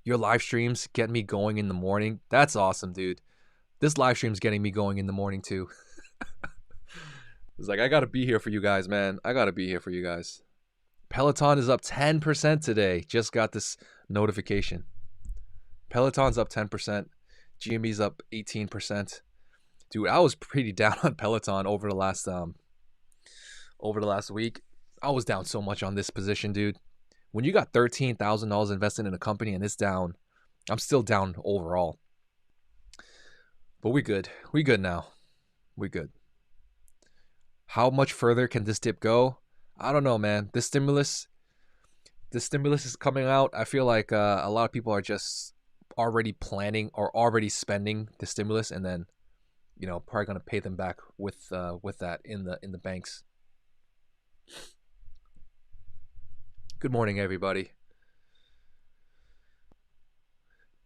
Your live streams get me going in the morning. That's awesome, dude. This live stream's getting me going in the morning, too. It's like, I got to be here for you guys, man. I got to be here for you guys. Peloton is up 10% today. Just got this notification. Peloton's up 10%. GME's up 18%. Dude, I was pretty down on Peloton over the last week. I was down so much on this position, dude. When you got $13,000 invested in a company and it's down, I'm still down overall. But we good. We good now. We good. How much further can this dip go? I don't know, man. This stimulus is coming out. I feel like a lot of people are just already planning or already spending the stimulus, and then probably gonna pay them back with that in the banks. Good morning, everybody.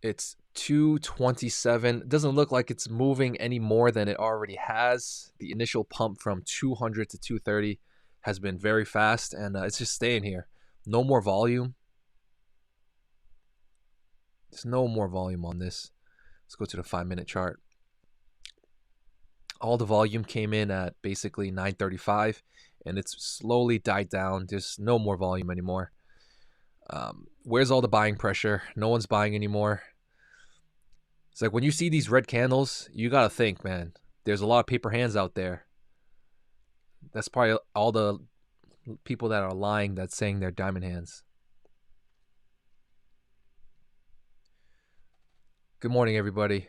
It's 227. It doesn't look like it's moving any more than it already has. The initial pump from 200 to 230 has been very fast, and it's just staying here. No more volume. There's no more volume on this. Let's go to the 5-minute chart. All the volume came in at basically 935, and it's slowly died down. There's no more volume anymore. Where's all the buying pressure? No one's buying anymore. It's like when you see these red candles, you got to think, man, there's a lot of paper hands out there. That's probably all the people that are lying that's saying they're diamond hands. Good morning, everybody.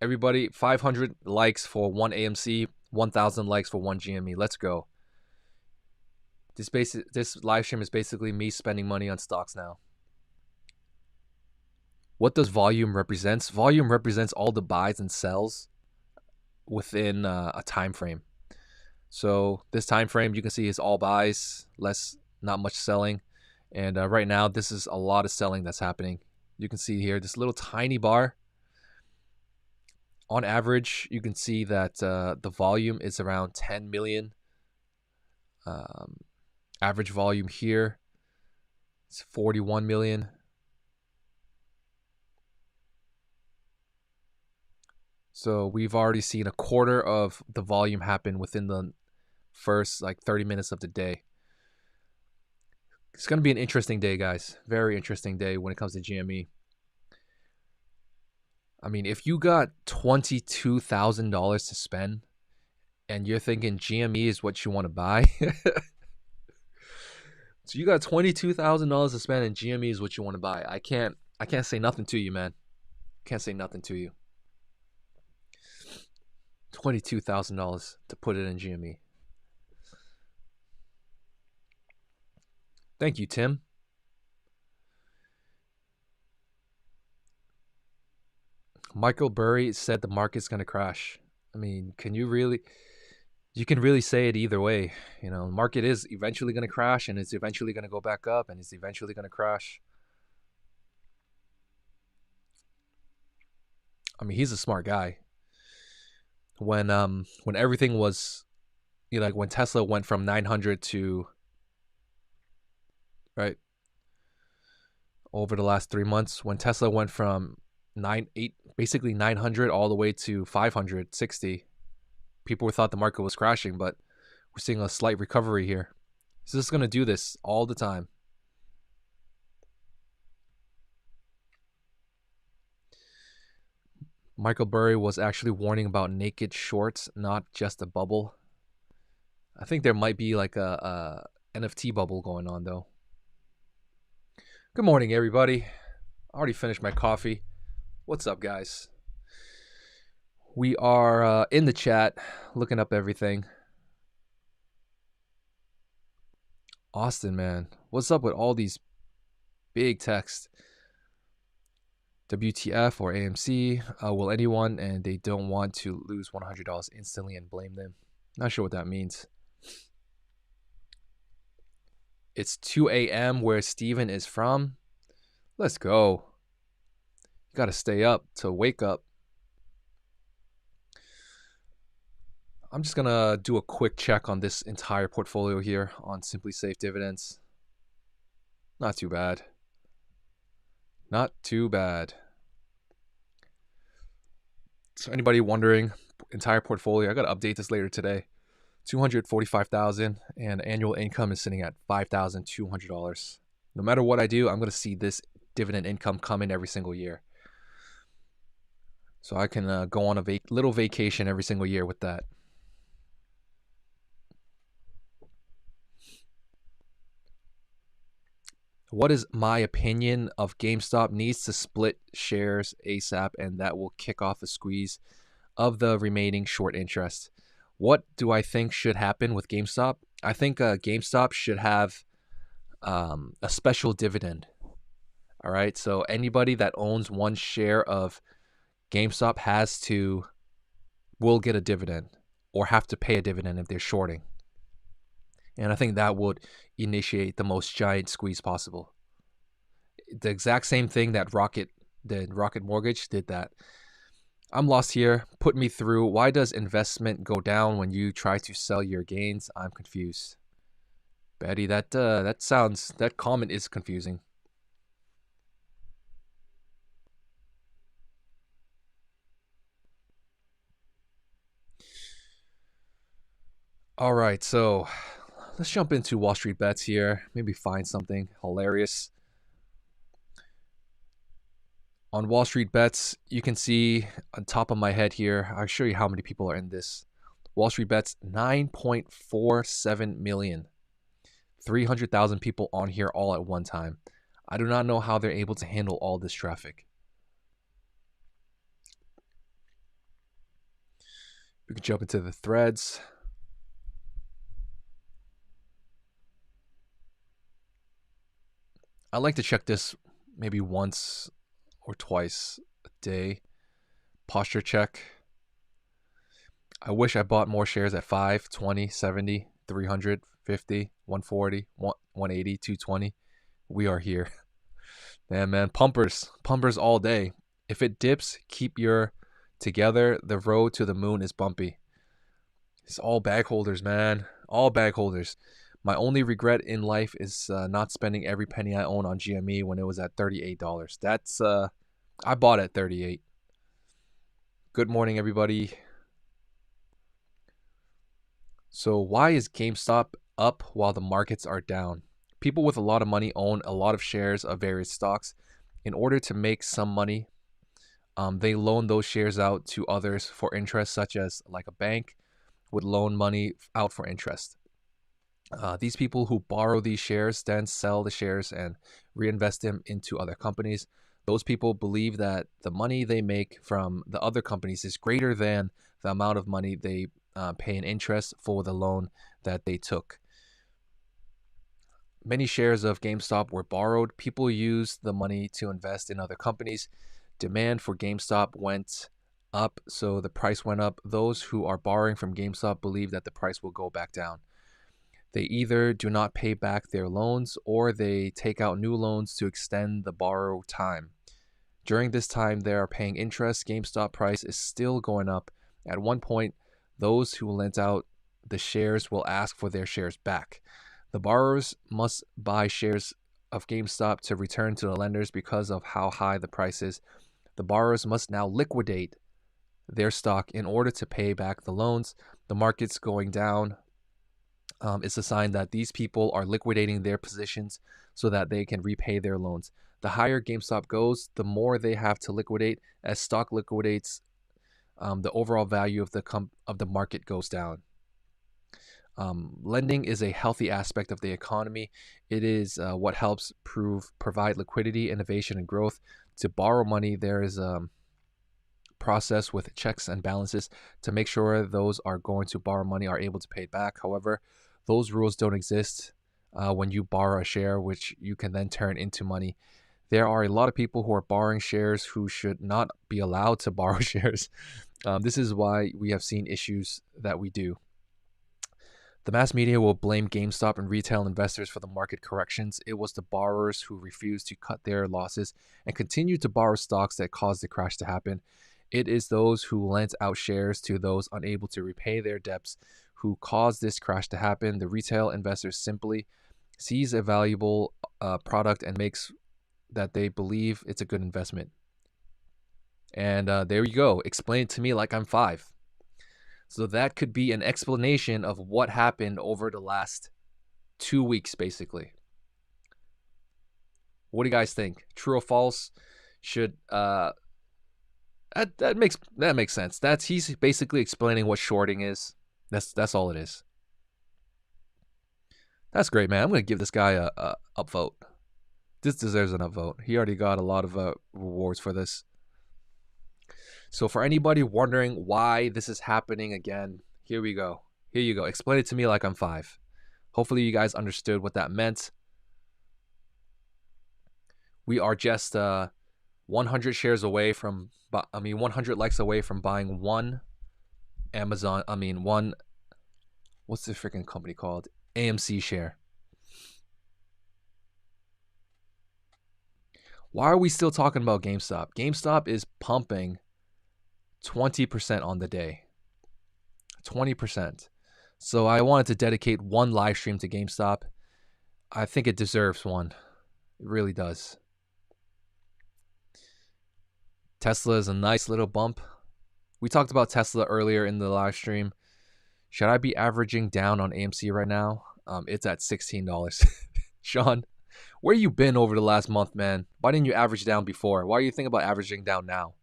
Everybody, 500 likes for one AMC, 1,000 likes for one GME. Let's go. This live stream is basically me spending money on stocks now. What does volume represent? Volume represents all the buys and sells within a time frame. So this time frame you can see is all buys, not much selling. And right now, this is a lot of selling that's happening. You can see here this little tiny bar. On average, you can see that the volume is around 10 million. Average volume here is 41 million. So we've already seen a quarter of the volume happen within the first 30 minutes of the day. It's going to be an interesting day, guys. Very interesting day when it comes to GME. I mean, if you got $22,000 to spend and you're thinking GME is what you want to buy, so you got $22,000 to spend and GME is what you want to buy. I can't say nothing to you, man. Can't say nothing to you. $22,000 to put it in GME. Thank you, Tim. Michael Burry said the market's going to crash. I mean, you can really say it either way. The market is eventually going to crash, and it's eventually going to go back up, and it's eventually going to crash. I mean, he's a smart guy. When everything was, when Tesla went from 900 to, right, over the last 3 months, when Tesla went from 900 all the way to 560, people thought the market was crashing, but we're seeing a slight recovery here. So this is going to do this all the time. Michael Burry was actually warning about naked shorts, not just a bubble. I think there might be like a NFT bubble going on though. Good morning, everybody. I already finished my coffee. What's up, guys? We are in the chat, looking up everything. Austin, man, what's up with all these big texts? WTF or AMC? Will anyone and they don't want to lose $100 instantly and blame them? Not sure what that means. It's 2 a.m. where Steven is from. Let's go. You got to stay up to wake up. I'm just going to do a quick check on this entire portfolio here on Simply Safe Dividends. Not too bad. Not too bad. So anybody wondering, entire portfolio, I got to update this later today. $245,000 and annual income is sitting at $5,200. No matter what I do, I'm going to see this dividend income come in every single year. So I can go on a little vacation every single year with that. What is my opinion of GameStop needs to split shares ASAP, and that will kick off a squeeze of the remaining short interest. What do I think should happen with GameStop? I think GameStop should have a special dividend. All right, so anybody that owns one share of GameStop will get a dividend or have to pay a dividend if they're shorting. And I think that would initiate the most giant squeeze possible. The exact same thing that Rocket Mortgage did that. I'm lost here. Put me through. Why does investment go down when you try to sell your gains? I'm confused. Betty, that comment is confusing. All right, so let's jump into Wall Street Bets here. Maybe find something hilarious. On Wall Street Bets, you can see on top of my head here, I'll show you how many people are in this. Wall Street Bets, 9.47 million. 300,000 people on here all at one time. I do not know how they're able to handle all this traffic. We can jump into the threads. I like to check this maybe once or twice a day. Posture check. I wish I bought more shares at 5, 20, 70, 300, 50, 140, 180, 220. We are here. Man, pumpers all day. If it dips, keep your together. The road to the moon is bumpy. It's all bag holders, man. All bag holders. My only regret in life is not spending every penny I own on GME when it was at $38. That's I bought at 38. Good morning, everybody. So why is GameStop up while the markets are down? People with a lot of money own a lot of shares of various stocks. In order to make some money, they loan those shares out to others for interest, such as like a bank would loan money out for interest. These people who borrow these shares then sell the shares and reinvest them into other companies. Those people believe that the money they make from the other companies is greater than the amount of money they pay in interest for the loan that they took. Many shares of GameStop were borrowed. People used the money to invest in other companies. Demand for GameStop went up, so the price went up. Those who are borrowing from GameStop believe that the price will go back down. They either do not pay back their loans or they take out new loans to extend the borrow time. During this time, they are paying interest. GameStop price is still going up. At one point, those who lent out the shares will ask for their shares back. The borrowers must buy shares of GameStop to return to the lenders because of how high the price is. The borrowers must now liquidate their stock in order to pay back the loans. The market's going down. It's a sign that these people are liquidating their positions so that they can repay their loans. The higher GameStop goes, the more they have to liquidate. As stock liquidates, the overall value of the market goes down. Lending is a healthy aspect of the economy. It is what helps provide liquidity, innovation, and growth. To borrow money, there is a process with checks and balances to make sure those are going to borrow money are able to pay it back. However, those rules don't exist when you borrow a share, which you can then turn into money. There are a lot of people who are borrowing shares who should not be allowed to borrow shares. This is why we have seen issues that we do. The mass media will blame GameStop and retail investors for the market corrections. It was the borrowers who refused to cut their losses and continued to borrow stocks that caused the crash to happen. It is those who lent out shares to those unable to repay their debts who caused this crash to happen. The retail investor simply sees a valuable product and makes that they believe it's a good investment. And there you go. Explain it to me like I'm 5. So that could be an explanation of what happened over the last 2 weeks, basically. What do you guys think? True or false? Should that makes sense. He's basically explaining what shorting is. That's all it is. That's great, man. I'm gonna give this guy a upvote. This deserves an upvote. He already got a lot of rewards for this. So for anybody wondering why this is happening again, here we go. Here you go. Explain it to me like I'm 5. Hopefully you guys understood what that meant. We are just 100 shares away from, 100 likes away from buying one Amazon, what's the freaking company called? AMC share. Why are we still talking about GameStop? GameStop is pumping 20% on the day. 20%. So I wanted to dedicate one live stream to GameStop. I think it deserves one. It really does. Tesla is a nice little bump. We talked about Tesla earlier in the live stream. Should I be averaging down on AMC right now? It's at $16. Sean, where you been over the last month, man? Why didn't you average down before? Why are you thinking about averaging down now?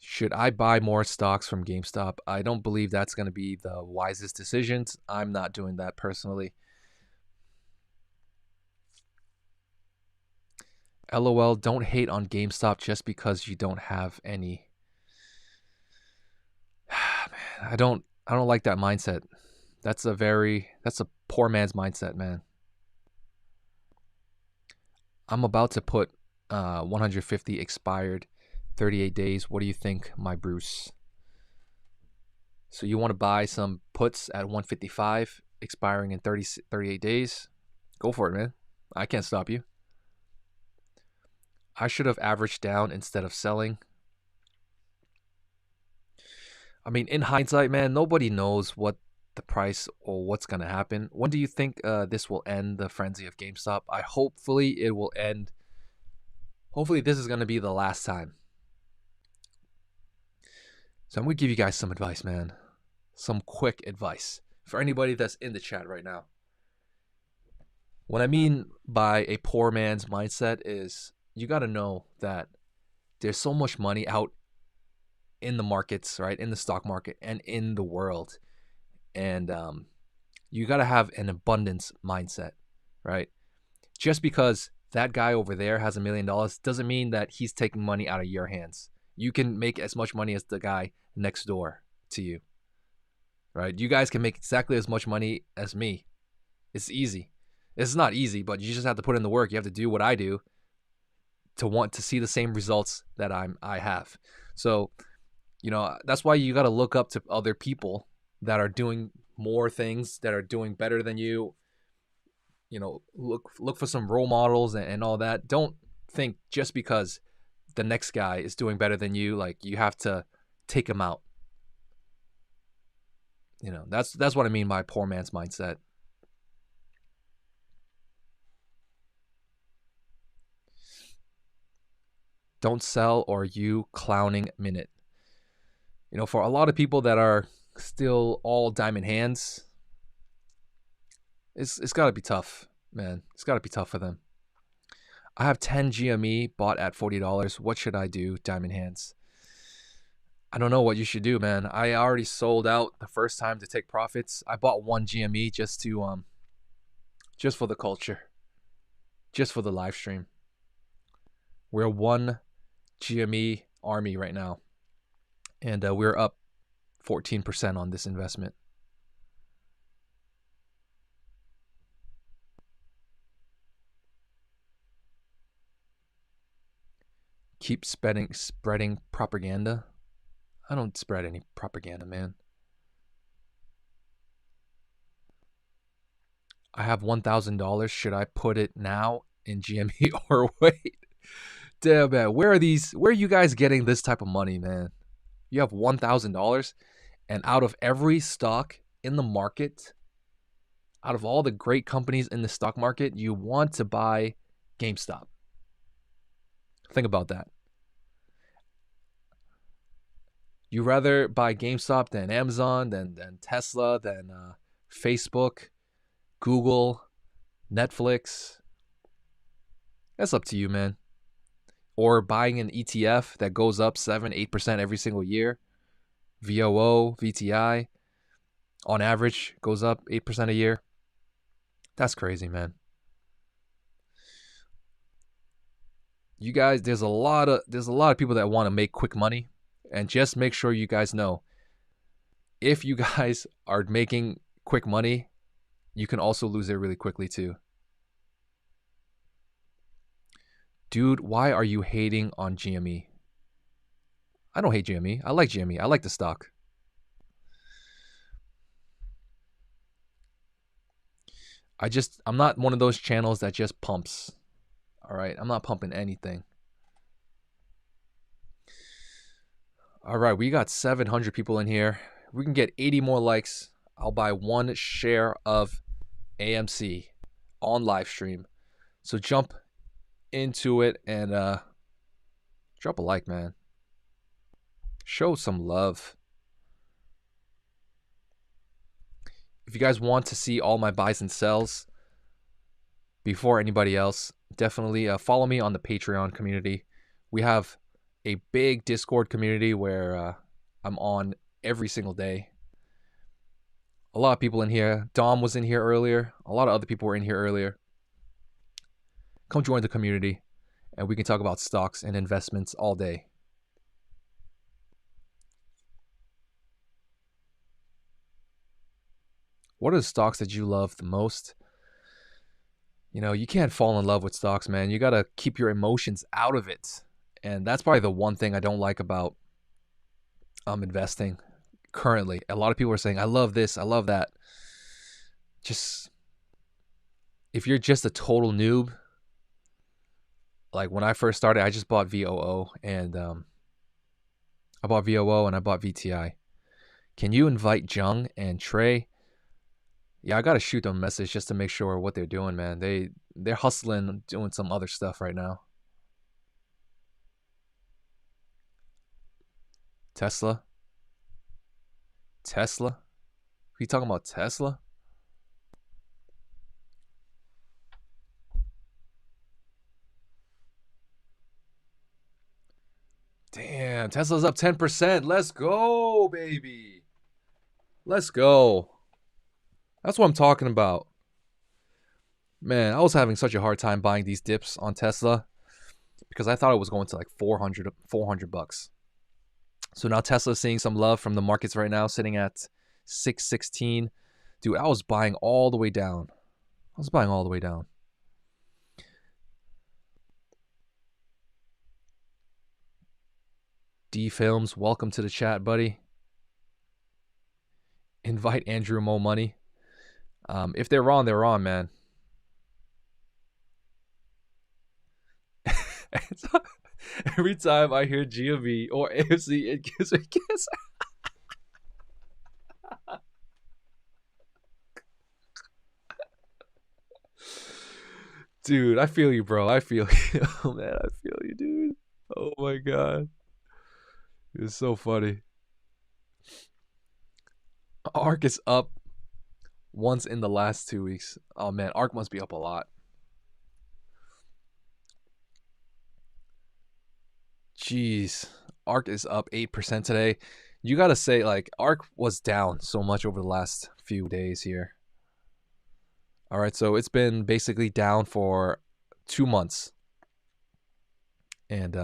Should I buy more stocks from GameStop? I don't believe that's going to be the wisest decision. I'm not doing that personally. LOL, don't hate on GameStop just because you don't have any. Man, I don't like that mindset. That's a poor man's mindset, man. I'm about to put 150 expired, 38 days. What do you think, my Bruce? So you want to buy some puts at 155 expiring in 38 days? Go for it, man. I can't stop you. I should have averaged down instead of selling. I mean, in hindsight, man, nobody knows what the price or what's going to happen. When do you think this will end, the frenzy of GameStop? Hopefully it will end. Hopefully this is going to be the last time. So I'm going to give you guys some advice, man. Some quick advice for anybody that's in the chat right now. What I mean by a poor man's mindset is you got to know that there's so much money out in the markets, right? In the stock market and in the world. And you got to have an abundance mindset, right? Just because that guy over there has $1 million doesn't mean that he's taking money out of your hands. You can make as much money as the guy next door to you, right? You guys can make exactly as much money as me. It's easy. It's not easy, but you just have to put in the work. You have to do what I do to want to see the same results that I have. So, that's why you got to look up to other people that are doing more things, that are doing better than you. Look for some role models and all that. Don't think just because the next guy is doing better than you, like you have to take him out. That's what I mean by poor man's mindset. Don't sell or you clowning minute. For a lot of people that are still all diamond hands, it's got to be tough, man. It's got to be tough for them. I have 10 GME bought at $40. What should I do, Diamond Hands? I don't know what you should do, man. I already sold out the first time to take profits. I bought 1 GME just for the culture, just for the live stream. We're 1 GME army right now, and we're up 14% on this investment. Keep spreading propaganda. I don't spread any propaganda, man. I have $1,000. Should I put it now in GME or wait? Damn, man. Where are you guys getting this type of money, man? You have $1,000, and out of every stock in the market, out of all the great companies in the stock market, you want to buy GameStop. Think about that. You rather buy GameStop than Amazon, than Tesla, than Facebook, Google, Netflix. That's up to you, man. Or buying an ETF that goes up 7-8% every single year. VOO, VTI, on average, goes up 8% a year. That's crazy, man. You guys, there's a lot of people that want to make quick money, and just make sure you guys know, if you guys are making quick money, you can also lose it really quickly too. Dude, why are you hating on GME? I don't hate GME. I like GME. I like the stock. I'm not one of those channels that just pumps. All right, I'm not pumping anything. All right, we got 700 people in here. We can get 80 more likes. I'll buy 1 share of AMC on live stream. So jump into it and drop a like, man. Show some love. If you guys want to see all my buys and sells before anybody else, definitely follow me on the Patreon community. We have a big Discord community where I'm on every single day. A lot of people in here. Dom was in here earlier. A lot of other people were in here earlier. Come join the community, and we can talk about stocks and investments all day. What are the stocks that you love the most? You know, you can't fall in love with stocks, man. You got to keep your emotions out of it. And that's probably the one thing I don't like about investing currently. A lot of people are saying, I love this, I love that. Just, if you're just a total noob, like when I first started, I just bought VOO, and I bought VOO and I bought VTI. Can you invite Jung and Trey? Yeah, I gotta shoot them a message just to make sure what they're doing, man. They're hustling, doing some other stuff right now. Tesla? Are you talking about Tesla? Damn, Tesla's up 10%. Let's go, baby. Let's go. That's what I'm talking about. Man, I was having such a hard time buying these dips on Tesla because I thought it was going to like 400 bucks. So now Tesla's seeing some love from the markets right now, sitting at 616. Dude, I was buying all the way down. D Films, welcome to the chat, buddy. Invite Andrew Mo Money. If they're wrong, they're wrong, man. Every time I hear GME or AFC, it gives me cancer. Dude, I feel you, bro. I feel you. Oh, man, I feel you, dude. Oh, my God. It's so funny. ARK is up once in the last 2 weeks. Oh, man, ARK must be up a lot. Jeez. ARK is up 8% today. You got to say, like, ARK was down so much over the last few days here. All right, so it's been basically down for 2 months. And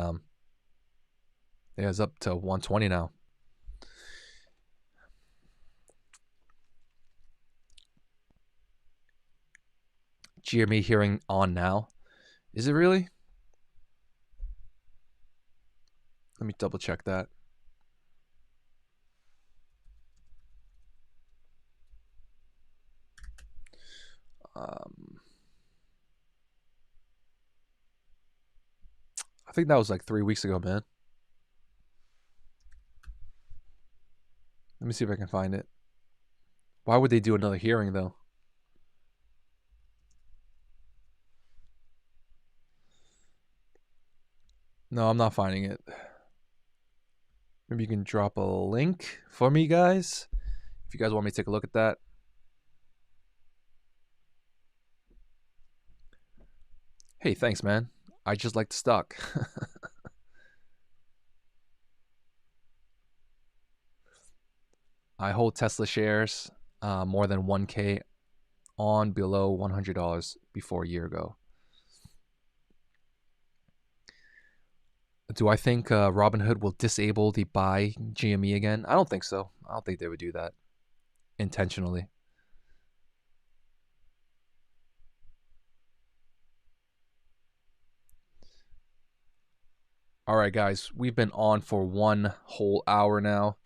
it's up to 120 now. GME hearing on now. Is it really? Let me double check that. I think that was like 3 weeks ago, man. Let me see if I can find it. Why would they do another hearing, though? No, I'm not finding it. Maybe you can drop a link for me, guys, if you guys want me to take a look at that. Hey, thanks, man. I just like the stock. I hold Tesla shares more than 1K on below $100 before a year ago. Do I think Robinhood will disable the buy GME again? I don't think so. I don't think they would do that intentionally. All right, guys, we've been on for 1 whole hour now.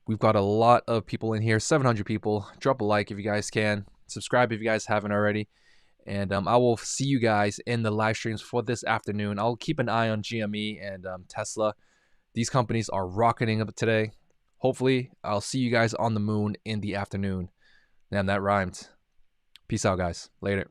We've got a lot of people in here, 700 people. Drop a like if you guys can. Subscribe if you guys haven't already. And I will see you guys in the live streams for this afternoon. I'll keep an eye on GME and Tesla. These companies are rocketing up today. Hopefully, I'll see you guys on the moon in the afternoon. Damn, that rhymed. Peace out, guys. Later.